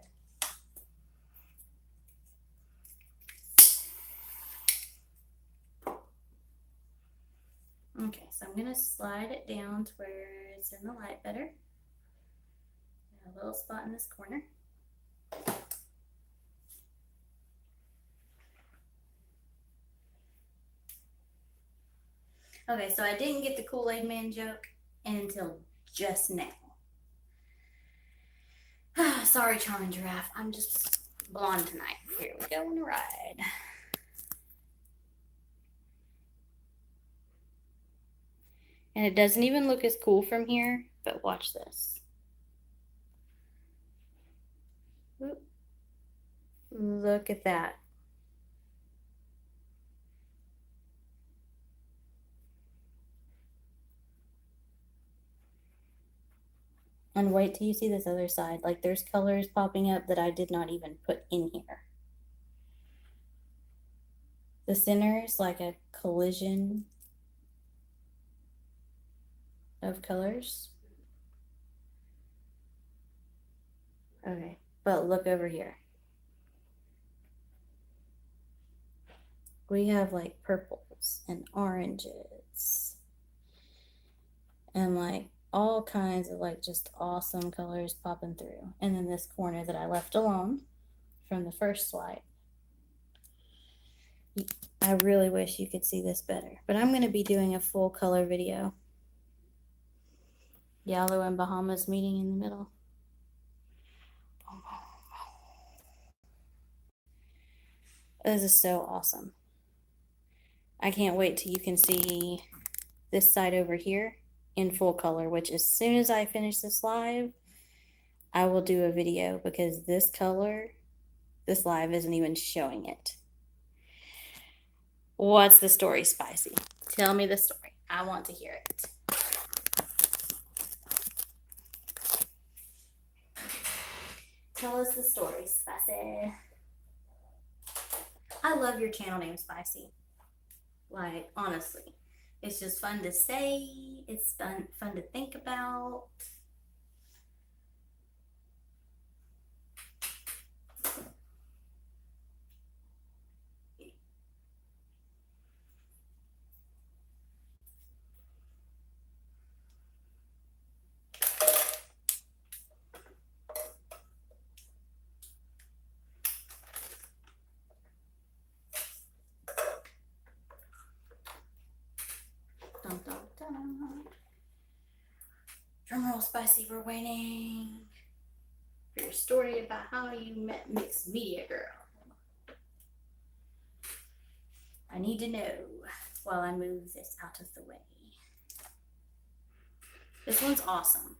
S1: Okay, so I'm going to slide it down to where it's in the light better. A little spot in this corner. Okay, so I didn't get the Kool-Aid Man joke until just now. Sorry, Charming Giraffe. I'm just blonde tonight. Here we go on a ride. And it doesn't even look as cool from here, but watch this. Oop. Look at that. And wait till you see this other side. Like there's colors popping up that I did not even put in here. The center is like a collision of colors. Okay, but look over here. We have like purples and oranges and like all kinds of like just awesome colors popping through. And then this corner that I left alone from the first slide. I really wish you could see this better, but I'm going to be doing a full color video. Yellow and Bahamas meeting in the middle. This is so awesome. I can't wait till you can see this side over here in full color, which as soon as I finish this live, I will do a video because this color, this live isn't even showing it. What's the story, Spicey? Tell me the story. I want to hear it. Tell us the story, Spicey. I love your channel name, Spicey. Like, honestly. It's just fun to say. It's fun to think about. Dun, dun, dun. Drumroll, Spicey, we're waiting for your story about how you met Mixed Media Girl. I need to know while I move this out of the way. This one's awesome.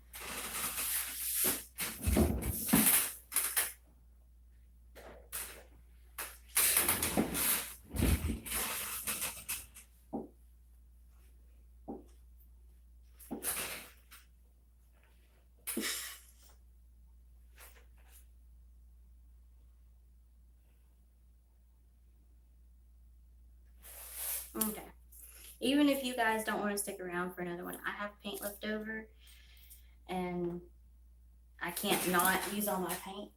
S1: Okay. Even if you guys don't want to stick around for another one, I have paint left over and I can't not use all my paint.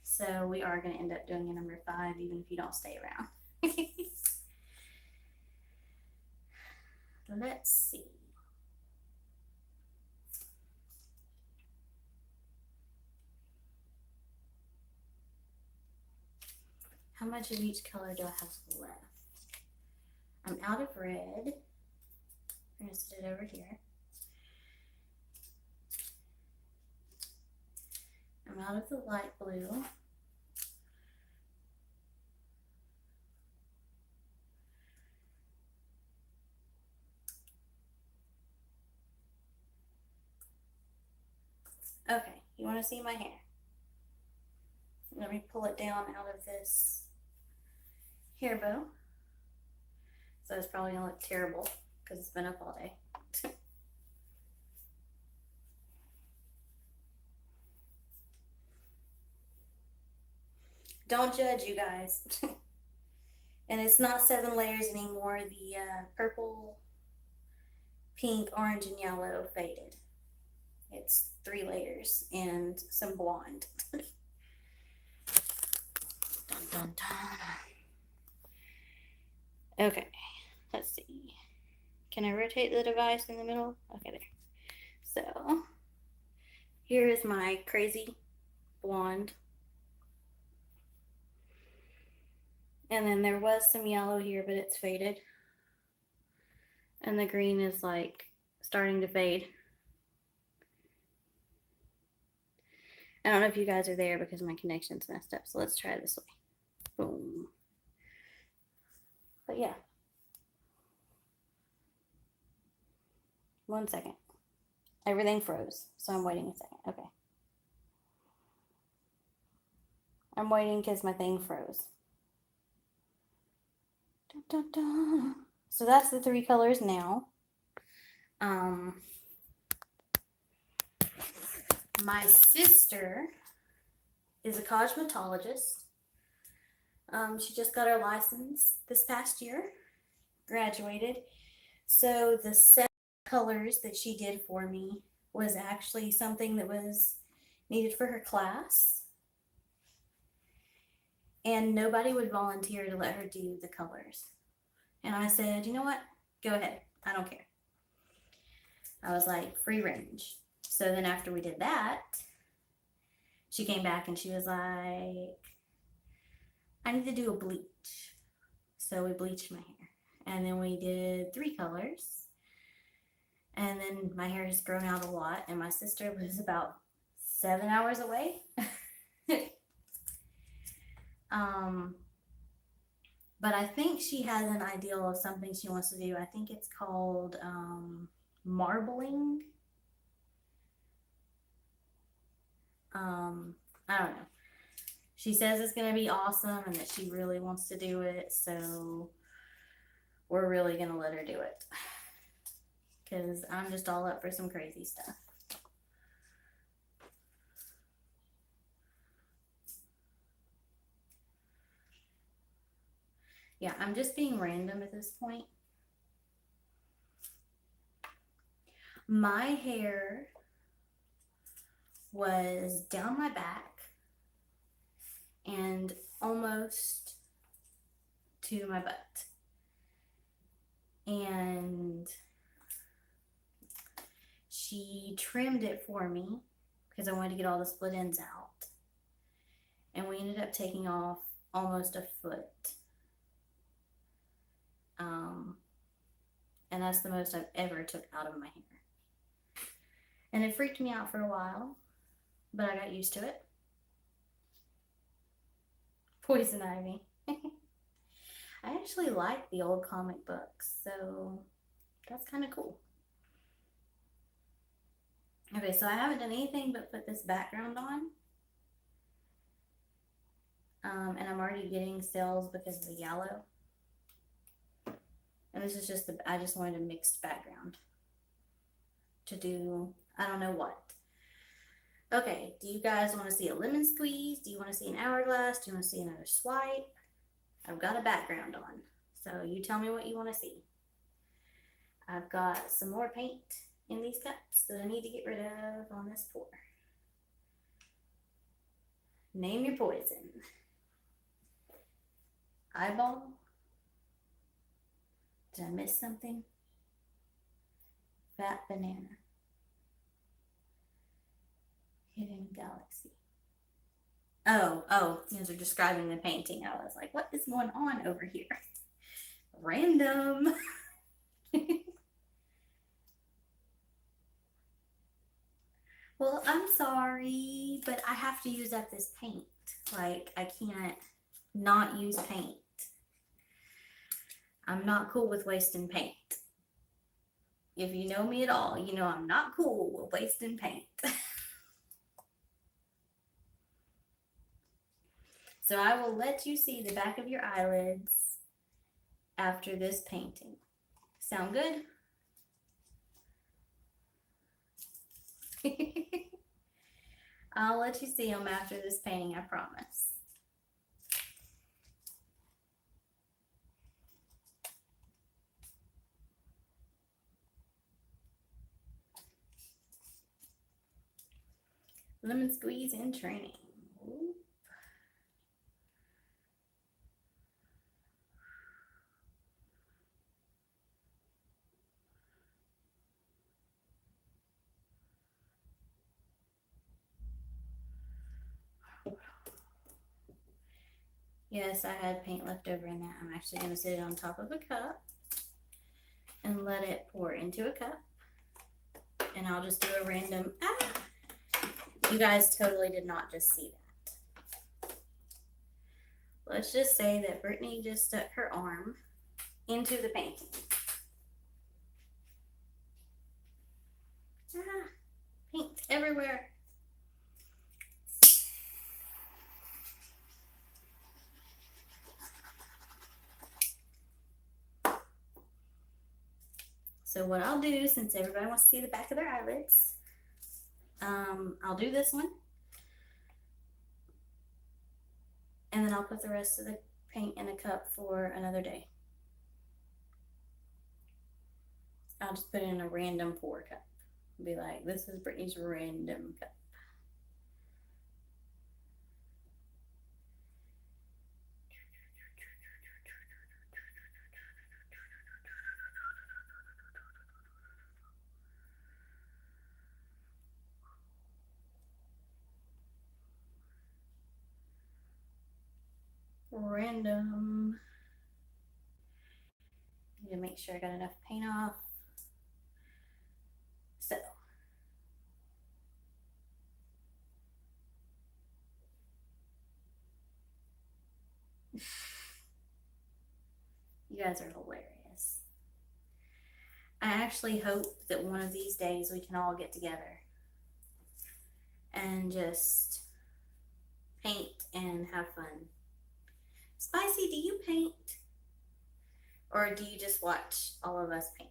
S1: So we are going to end up doing a number 5 even if you don't stay around. Let's see. How much of each color do I have left? I'm out of red. I'm going to sit it over here. I'm out of the light blue. Okay, you want to see my hair? Let me pull it down out of this hair bow. So it's probably gonna look terrible because it's been up all day. Don't judge, you guys. And it's not 7 layers anymore. The purple, pink, orange, and yellow faded. It's 3 layers and some blonde. Dun, dun, dun. Okay, let's see. Can I rotate the device in the middle? Okay, there. So, here is my crazy blonde. And then there was some yellow here, but it's faded. And the green is like starting to fade. I don't know if you guys are there because my connection's messed up. So let's try it this way. Boom. But yeah. 1 second. Everything froze. So I'm waiting a second. Okay. I'm waiting because my thing froze. Dun, dun, dun. So that's the 3 colors now. My sister is a cosmetologist. She just got her license this past year, graduated. So the 7 colors that she did for me was actually something that was needed for her class. And nobody would volunteer to let her do the colors. And I said, you know what? Go ahead. I don't care. I was like, free range. So then after we did that, she came back and she was like, I need to do a bleach. So we bleached my hair. And then we did 3 colors. And then my hair has grown out a lot. And my sister was about 7 hours away. But I think she has an ideal of something she wants to do. I think it's called marbling. I don't know. She says it's going to be awesome and that she really wants to do it. So we're really going to let her do it. Because I'm just all up for some crazy stuff. Yeah, I'm just being random at this point. My hair was down my back and almost to my butt. And she trimmed it for me because I wanted to get all the split ends out. And we ended up taking off almost a foot. And that's the most I've ever took out of my hair. And it freaked me out for a while, but I got used to it. Poison ivy. I actually like the old comic books, so that's kind of cool. Okay, so I haven't done anything but put this background on. And I'm already getting sales because of the yellow. And this is just I just wanted a mixed background to do, I don't know what. Okay, do you guys want to see a lemon squeeze? Do you want to see an hourglass? Do you want to see another swipe? I've got a background on. So you tell me what you want to see. I've got some more paint in these cups that I need to get rid of on this pour. Name your poison. Eyeball? Did I miss something? Fat banana. Hidden galaxy. Oh, you guys are describing the painting. I was like, what is going on over here? Random. Well, I'm sorry, but I have to use up this paint. Like, I can't not use paint. I'm not cool with wasting paint. If you know me at all, you know I'm not cool with wasting paint. So I will let you see the back of your eyelids after this painting. Sound good? I'll let you see them after this painting, I promise. Lemon squeeze in training. Ooh. Yes, I had paint left over in that. I'm actually going to sit it on top of a cup and let it pour into a cup. And I'll just do a random, you guys totally did not just see that. Let's just say that Brittany just stuck her arm into the painting. Paint everywhere. So what I'll do, since everybody wants to see the back of their eyelids, I'll do this one. And then I'll put the rest of the paint in a cup for another day. I'll just put it in a random pour cup. Be like, this is Brittany's random cup. Random. Need to make sure I got enough paint off. So you guys are hilarious. I actually hope that one of these days we can all get together and just paint and have fun. Spicey, do you paint? Or do you just watch all of us paint?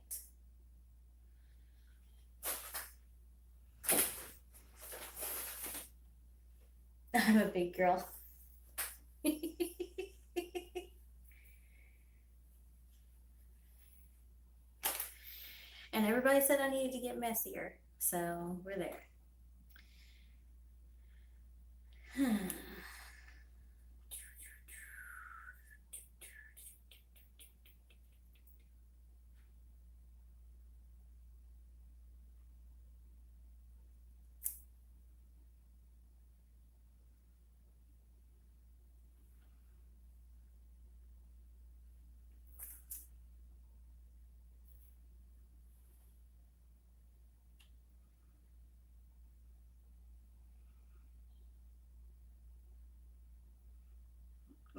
S1: I'm a big girl. And everybody said I needed to get messier, so we're there.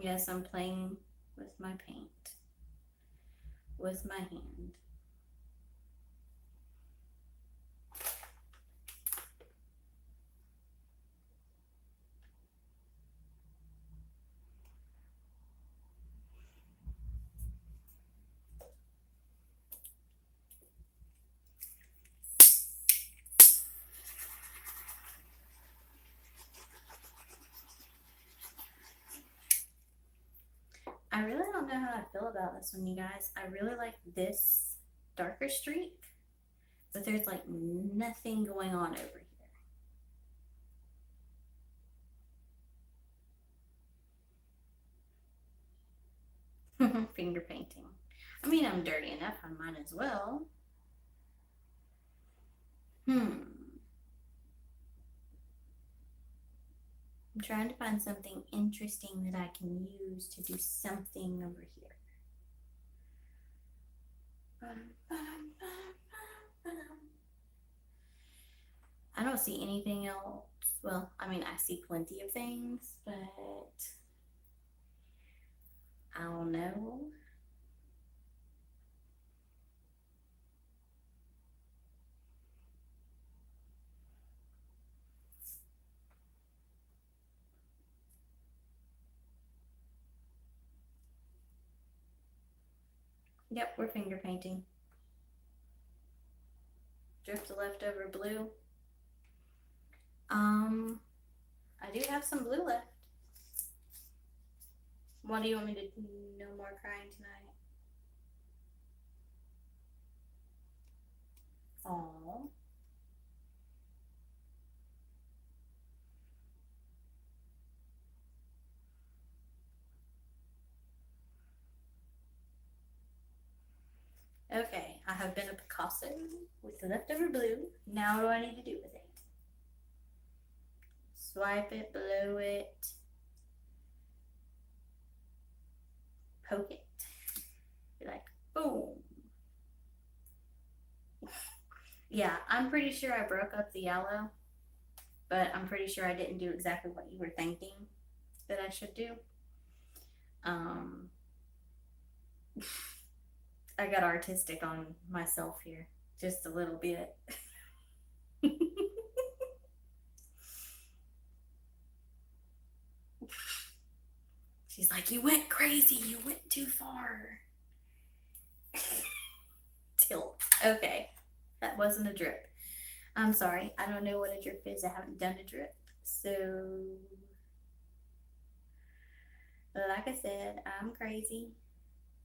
S1: Yes, I'm playing with my paint, with my hand. I I really don't know how I feel about this one, you guys. I really like this darker streak, but there's like nothing going on over here. Finger painting. I mean, I'm dirty enough, I might as well. I'm trying to find something interesting that I can use to do something over here. I don't see anything else. Well, I mean, I see plenty of things, but I don't know. Yep, we're finger painting. Drip the leftover blue. I do have some blue left. What do you want me to do? No more crying tonight. Aww. Okay, I have been a Picasso with the leftover blue. Now what do I need to do with it? Swipe it, blow it, poke it. Be like, boom. Yeah, I'm pretty sure I broke up the yellow, but I'm pretty sure I didn't do exactly what you were thinking that I should do. I got artistic on myself here just a little bit. She's like, you went crazy. You went too far. Tilt. Okay. That wasn't a drip. I'm sorry. I don't know what a drip is. I haven't done a drip. So, like I said, I'm crazy.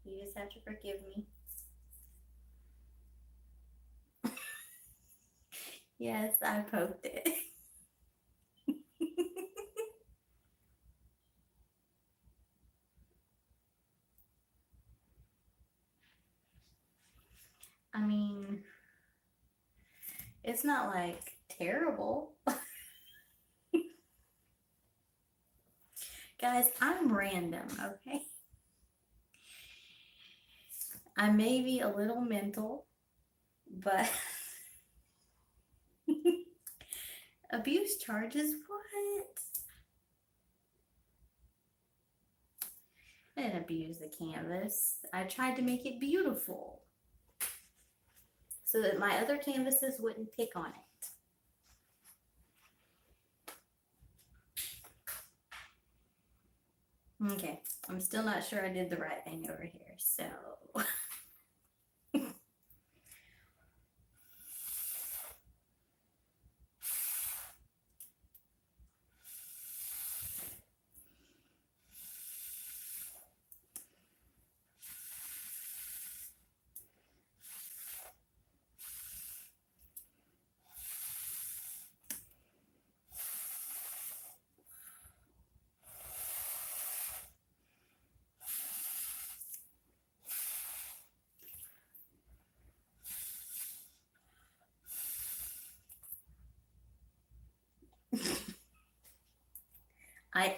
S1: You just have to forgive me. Yes, I poked it. I mean, it's not like terrible. Guys, I'm random, okay? I may be a little mental, but abuse charges, what? I didn't abuse the canvas. I tried to make it beautiful so that my other canvases wouldn't pick on it. Okay, I'm still not sure I did the right thing over here, so.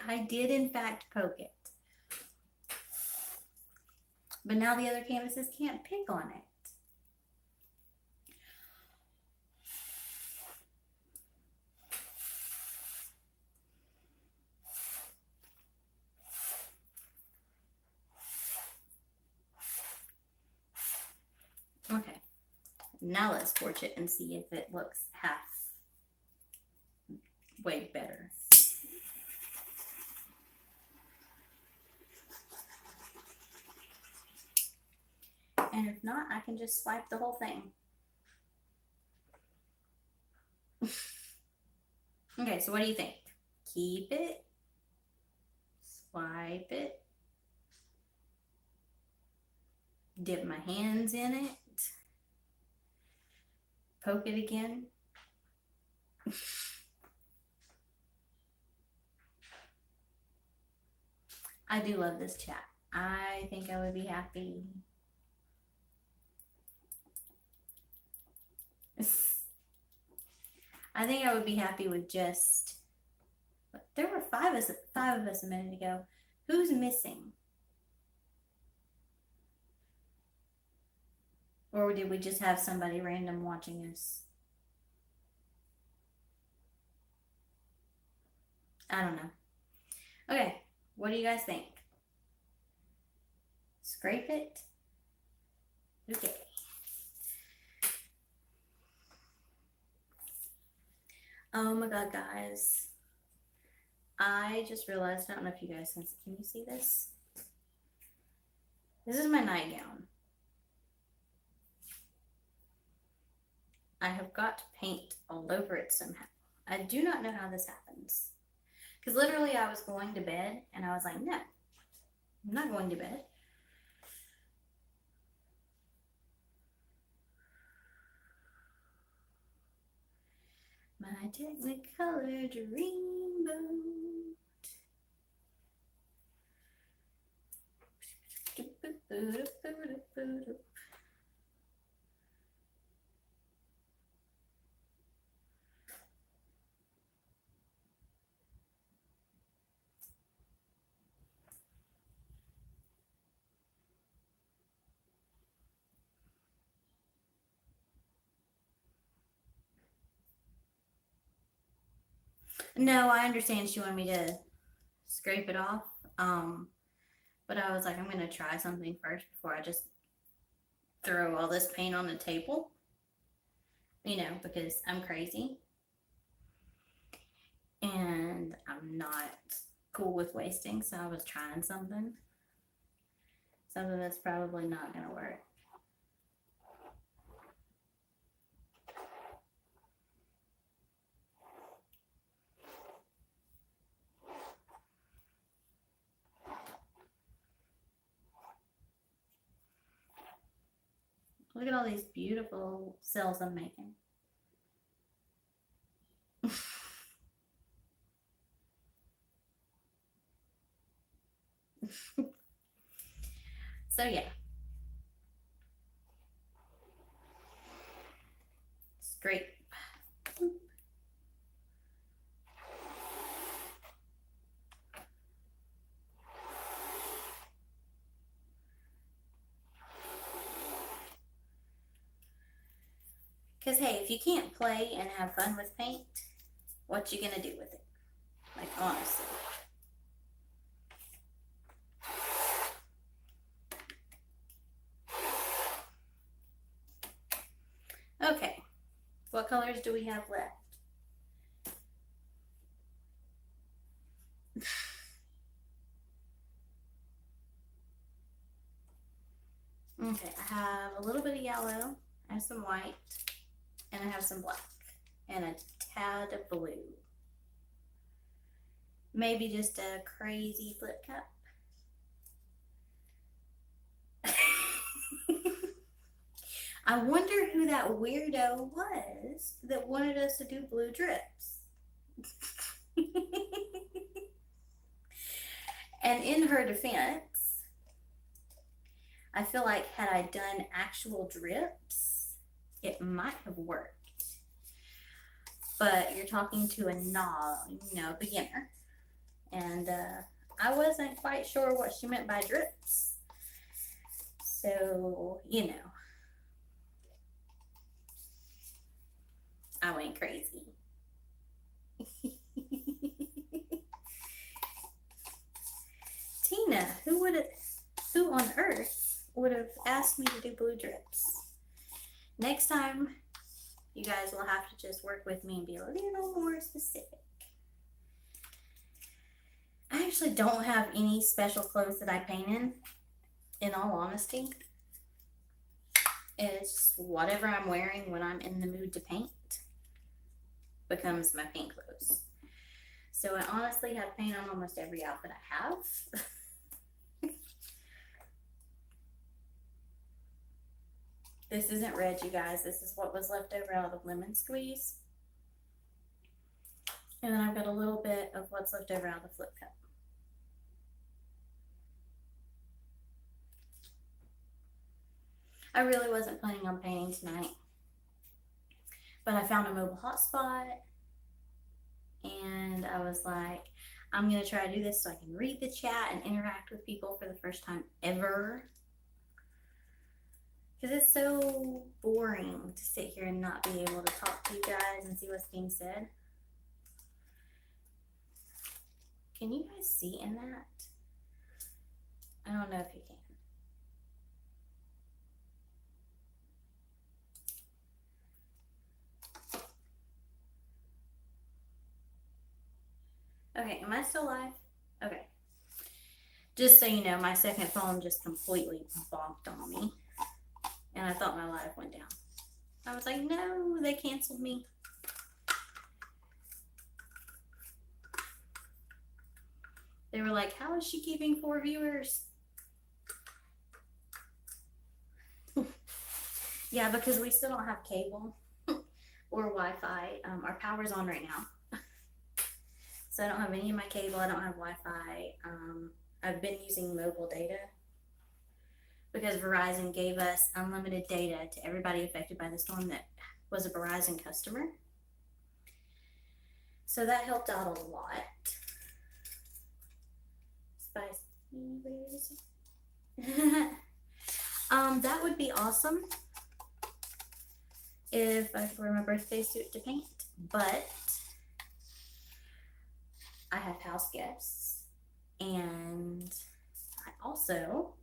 S1: I did in fact poke it. But now the other canvases can't pick on it. Okay, now let's torch it and see if it looks half way better. And if not, I can just swipe the whole thing. Okay, so what do you think? Keep it, swipe it, dip my hands in it, poke it again. I do love this chat. I think I would be happy. I think I would be happy with just. There were five of us a minute ago. Who's missing? Or did we just have somebody random watching us? I don't know. Okay, what do you guys think? Scrape it? Okay. Oh my god, guys. I just realized, I don't know if you guys can you see this? This is my nightgown. I have got paint all over it somehow. I do not know how this happens. Because literally I was going to bed and I was like, no, I'm not going to bed. My technicolored rainbow. No, I understand she wanted me to scrape it off. But I was like, I'm gonna try something first before I just throw all this paint on the table. You know, because I'm crazy. And I'm not cool with wasting, so I was trying something. Something that's probably not gonna work. Look at all these beautiful cells I'm making. So yeah. Scrape. Because hey, if you can't play and have fun with paint, what you gonna do with it? Like, honestly. Okay, what colors do we have left? Okay, I have a little bit of yellow, I have some white, and I have some black, and a tad of blue. Maybe just a crazy flip cup. I wonder who that weirdo was that wanted us to do blue drips. And in her defense, I feel like had I done actual drips, it might have worked. But you're talking to a beginner. And I wasn't quite sure what she meant by drips. So, you know, I went crazy. Tina, who on earth would have asked me to do blue drips? Next time, you guys will have to just work with me and be a little more specific. I actually don't have any special clothes that I paint in all honesty. It's whatever I'm wearing when I'm in the mood to paint becomes my paint clothes. So I honestly have paint on almost every outfit I have. This isn't red, you guys. This is what was left over out of the lemon squeeze. And then I've got a little bit of what's left over out of the flip cup. I really wasn't planning on painting tonight, but I found a mobile hotspot and I was like, I'm going to try to do this so I can read the chat and interact with people for the first time ever. Because it's so boring to sit here and not be able to talk to you guys and see what's being said. Can you guys see in that? I don't know if you can. Okay, am I still live? Okay. Just so you know, my second phone just completely bonked on me. And I thought my live went down. I was like, no, they canceled me. They were like, how is she keeping 4 viewers? Yeah, because we still don't have cable or Wi-Fi. Our power's on right now. So I don't have any of my cable. I don't have Wi-Fi. I've been using mobile data because Verizon gave us unlimited data to everybody affected by the storm that was a Verizon customer. So that helped out a lot. Spicey, where is it? That would be awesome if I could wear my birthday suit to paint, but I have house guests and I also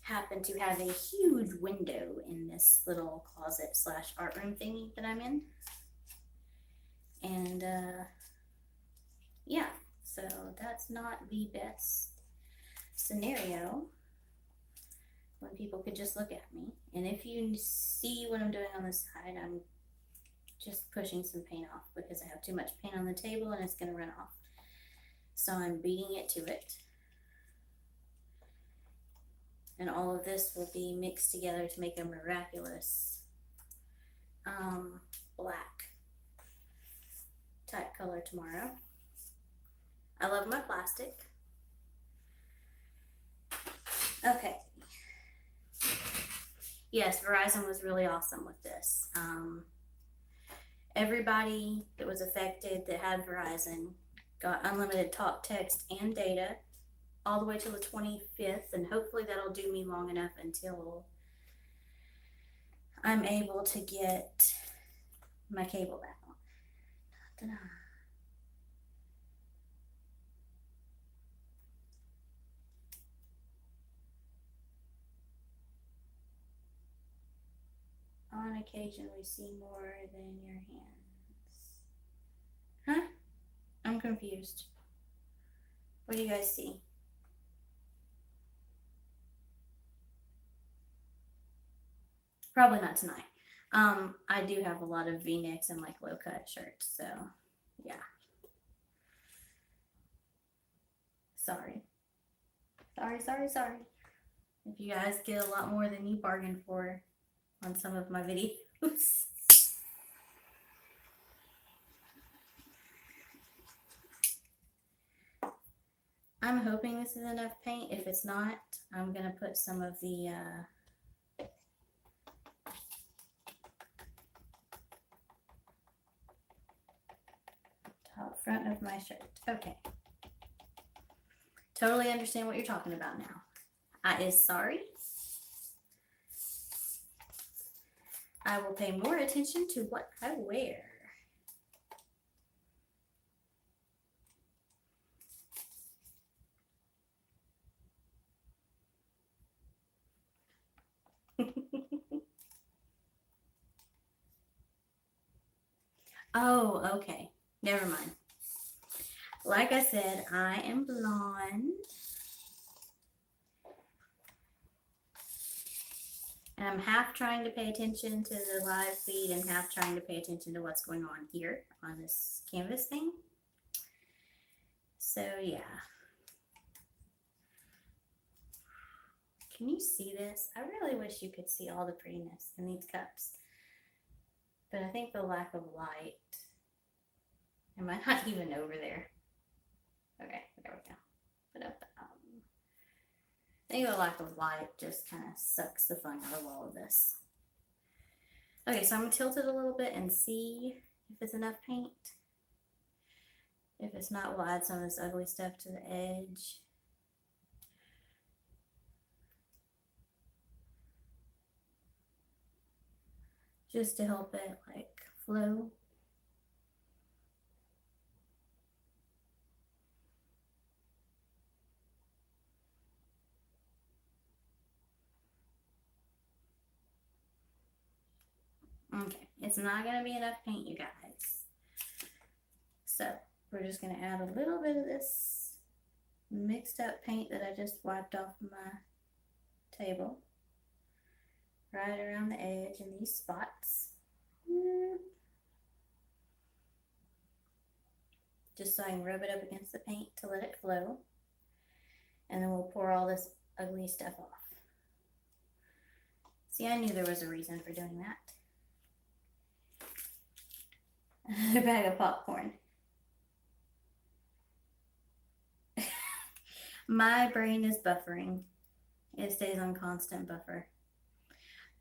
S1: happen to have a huge window in this little closet / art room thingy that I'm in. And yeah, so that's not the best scenario when people could just look at me. And if you see what I'm doing on this side, I'm just pushing some paint off because I have too much paint on the table and it's going to run off. So I'm beating it to it. And all of this will be mixed together to make a miraculous black type color tomorrow. I love my plastic. Okay. Yes, Verizon was really awesome with this. Everybody that was affected that had Verizon got unlimited talk, text, and data all the way till the 25th, and hopefully that'll do me long enough until I'm able to get my cable back on. Ta-da. On occasion, we see more than your hands. Huh? I'm confused. What do you guys see? Probably not tonight. I do have a lot of V-necks and like low cut shirts, so yeah. Sorry. If you guys get a lot more than you bargained for on some of my videos. I'm hoping this is enough paint. If it's not, I'm gonna put some of the top front of my shirt. Okay. Totally understand what you're talking about now. I is sorry. I will pay more attention to what I wear. Oh, okay. Never mind. Like I said, I am blonde. And I'm half trying to pay attention to the live feed and half trying to pay attention to what's going on here on this canvas thing. So yeah. Can you see this? I really wish you could see all the prettiness in these cups. But I think the lack of light. Am I not even over there? Okay, there we go. Put up. I think the lack of light just kind of sucks the fun out of all of this. Okay, so I'm gonna tilt it a little bit and see if it's enough paint. If it's not, we'll add some of this ugly stuff to the edge. Just to help it like flow. Okay, it's not gonna be enough paint, you guys. So we're just gonna add a little bit of this mixed up paint that I just wiped off my table. Right around the edge in these spots. Just so I can rub it up against the paint to let it flow. And then we'll pour all this ugly stuff off. See, I knew there was a reason for doing that. Another bag of popcorn. My brain is buffering. It stays on constant buffer.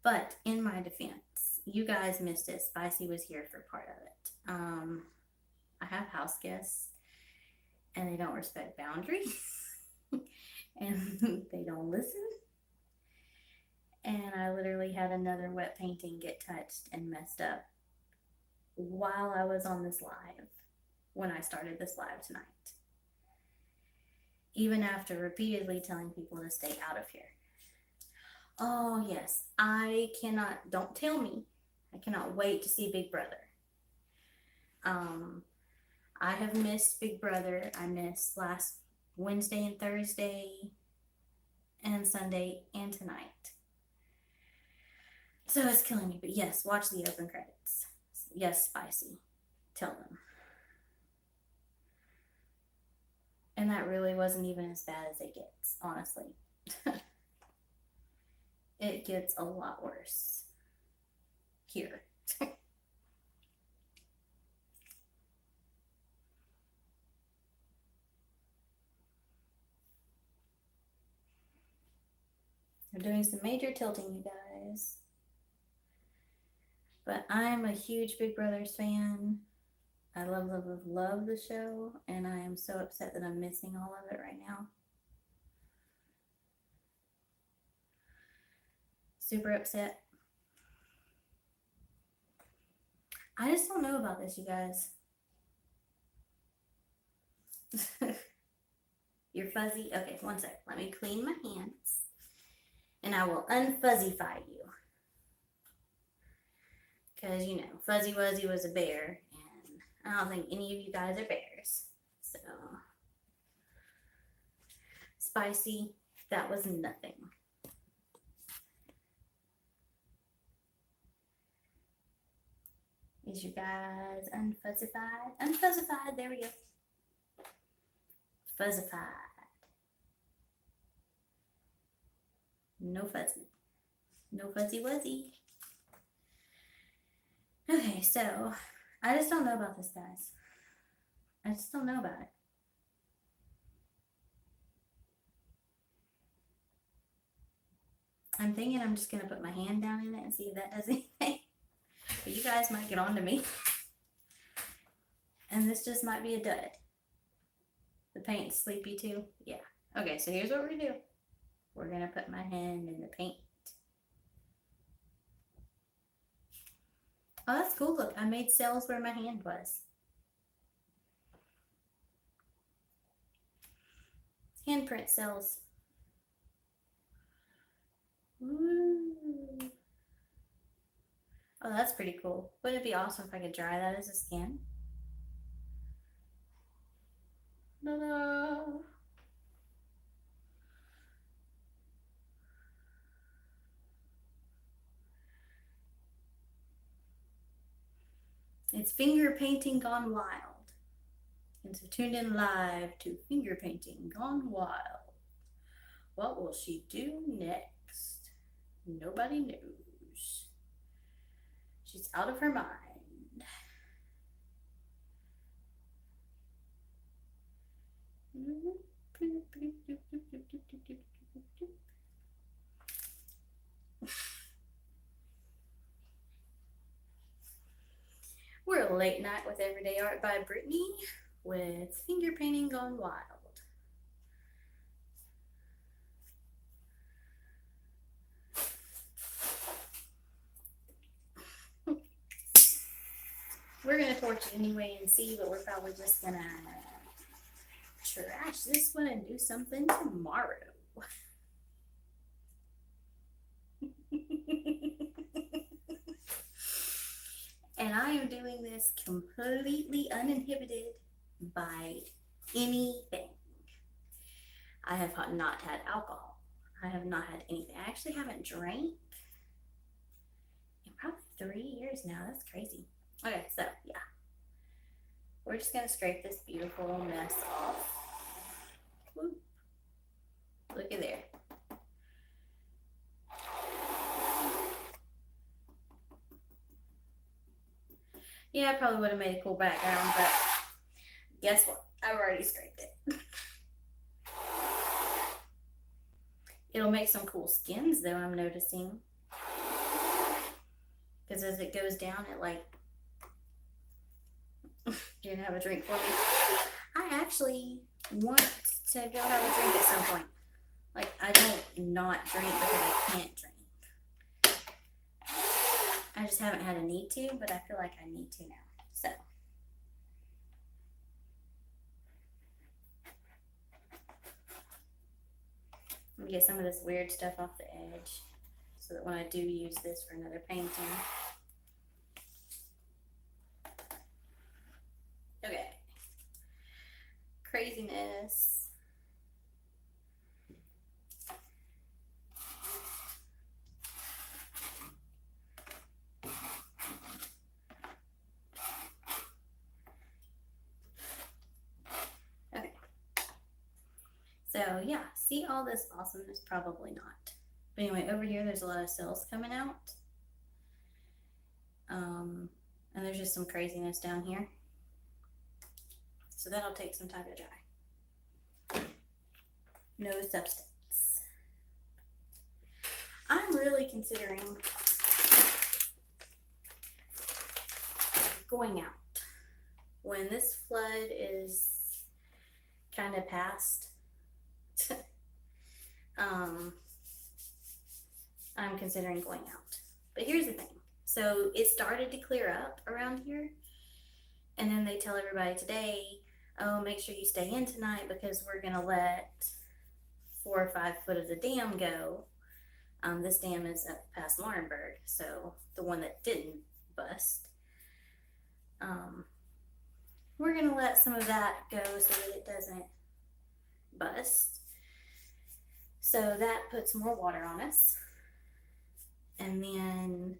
S1: But in my defense, you guys missed it. Spicey was here for part of it. I have house guests and they don't respect boundaries and they don't listen. And I literally had another wet painting get touched and messed up while I was on this live, when I started this live tonight. Even after repeatedly telling people to stay out of here. Oh yes, don't tell me, I cannot wait to see Big Brother. I have missed Big Brother. I missed last Wednesday and Thursday and Sunday and tonight. So it's killing me, but yes, watch the open credits. Yes, Spicey, tell them. And that really wasn't even as bad as it gets, honestly. It gets a lot worse here. I'm doing some major tilting, you guys. But I'm a huge Big Brothers fan. I love the show, and I am so upset that I'm missing all of it right now. Super upset. I just don't know about this, you guys. You're fuzzy? Okay, one sec. Let me clean my hands. And I will unfuzzyfy you. Because, you know, Fuzzy Wuzzy was a bear. And I don't think any of you guys are bears. So, Spicey, that was nothing. Is you guys unfuzzified? Unfuzzified, there we go. Fuzzified. No fuzzy. No fuzzy wuzzy. Okay, so I just don't know about this, guys. I just don't know about it. I'm thinking I'm just going to put my hand down in it and see if that does anything. But you guys might get on to me. And this just might be a dud. The paint's sleepy too. Yeah. Okay, so here's what we're going to do. We're going to put my hand in the paint. Oh, that's cool. Look, I made cells where my hand was. Handprint cells. Ooh. Oh, that's pretty cool. Wouldn't it be awesome if I could dry that as a skin? No. It's finger painting gone wild. And so tuned in live to finger painting gone wild. What will she do next? Nobody knows. She's out of her mind. We're Late Night with Everyday Art by Brittany with Finger Painting Gone Wild. We're going to torch it anyway and see, but we're probably just going to trash this one and do something tomorrow. And I am doing this completely uninhibited by anything. I have not had alcohol. I have not had anything. I actually haven't drank in probably 3 years now. That's crazy. Okay, so yeah. We're just going to scrape this beautiful mess off. Woo. Look at there. Yeah, I probably would have made a cool background, but guess what? I've already scraped it. It'll make some cool skins, though, I'm noticing. Because as it goes down, it like... You're going to have a drink for me? I actually want to go have a drink at some point. Like, I don't not drink because I can't drink. I just haven't had a need to, but I feel like I need to now. So. Let me get some of this weird stuff off the edge so that when I do use this for another painting. Okay. Craziness. So yeah, see all this awesomeness? Probably not. But anyway, over here there's a lot of cells coming out. And there's just some craziness down here. So that'll take some time to dry. No substance. I'm really considering going out. When this flood is kind of past, I'm considering going out. But here's the thing. So it started to clear up around here. And then they tell everybody today, oh, make sure you stay in tonight because we're going to let 4 or 5 foot of the dam go. This dam is up past Laurinburg. So the one that didn't bust. We're going to let some of that go so that it doesn't bust. So that puts more water on us. And then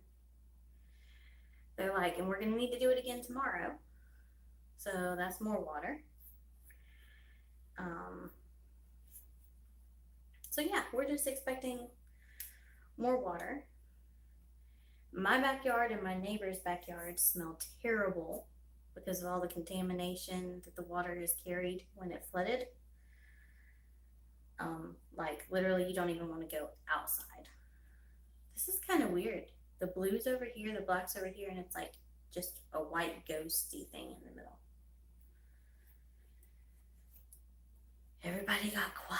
S1: they're like, and we're going to need to do it again tomorrow. So that's more water. So yeah, we're just expecting more water. My backyard and my neighbor's backyard smell terrible because of all the contamination that the water has carried when it flooded. Like literally you don't even want to go outside. This is kind of weird. The blue's over here, the black's over here, and it's like just a white ghosty thing in the middle. Everybody got quiet.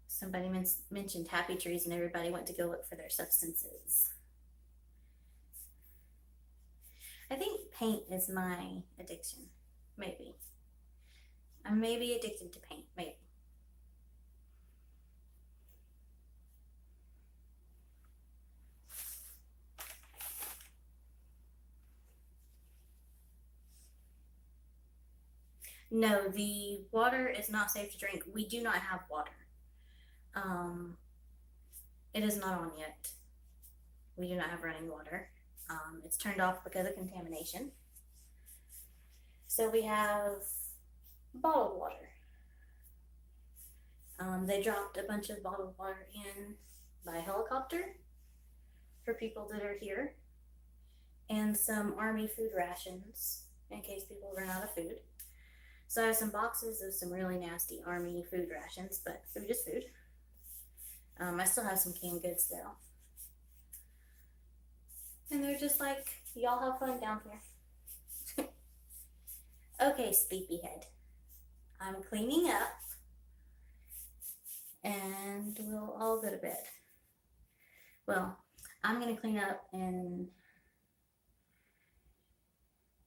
S1: Somebody mentioned happy trees and everybody went to go look for their substances. I think paint is my addiction. Maybe. I'm maybe addicted to paint. Maybe. No, the water is not safe to drink. We do not have water. It is not on yet. We do not have running water. It's turned off because of contamination. So we have bottled water. They dropped a bunch of bottled water in by helicopter for people that are here, and some army food rations in case people run out of food. So I have some boxes of some really nasty army food rations, but food is food. I still have some canned goods though. And they're just like, y'all have fun down here. Okay, sleepyhead. I'm cleaning up and we'll all go to bed. Well, I'm gonna clean up and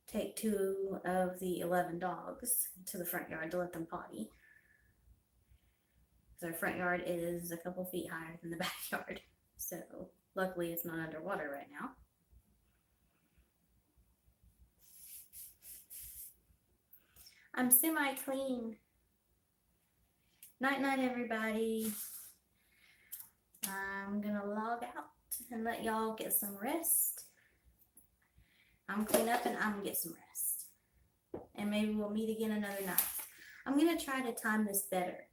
S1: take 2 of the 11 dogs to the front yard to let them potty. Because our front yard is a couple feet higher than the backyard. So luckily it's not underwater right now. I'm semi-clean. Night night, everybody. I'm gonna log out and let y'all get some rest. I'm clean up and I'm gonna get some rest. And maybe we'll meet again another night. I'm gonna try to time this better.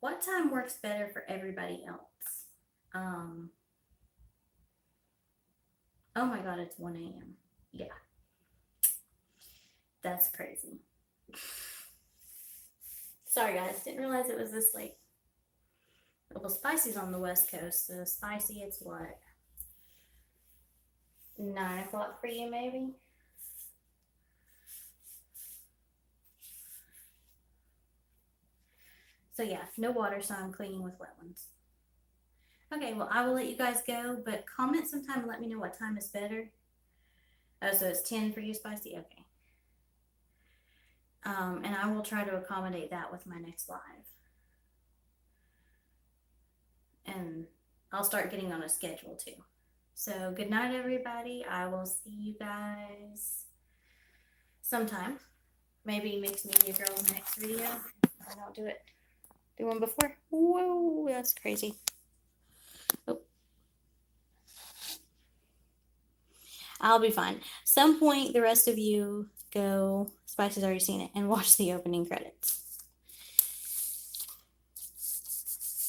S1: What time works better for everybody else? Oh my god, it's 1 a.m. Yeah. That's crazy. Sorry guys, didn't realize it was this late. Well, Spicey's on the west coast, so Spicey, it's what? 9 o'clock for you, maybe? So yeah, no water, so I'm cleaning with wet ones. Okay, well, I will let you guys go, but comment sometime and let me know what time is better. Oh, so it's 10 for you, Spicey? Okay. And I will try to accommodate that with my next live. And I'll start getting on a schedule too. So good night, everybody. I will see you guys sometime. Maybe Mixed Media Girls next video. I don't do one before. Whoa, that's crazy. Oh. I'll be fine. Some point, the rest of you go, Spicy's already seen it, and watch the opening credits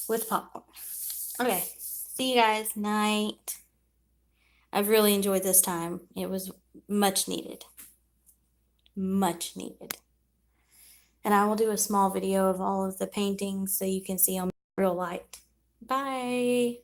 S1: with popcorn. Okay, see you guys. Night. I've really enjoyed this time. It was much needed. Much needed. And I will do a small video of all of the paintings so you can see them in real light. Bye.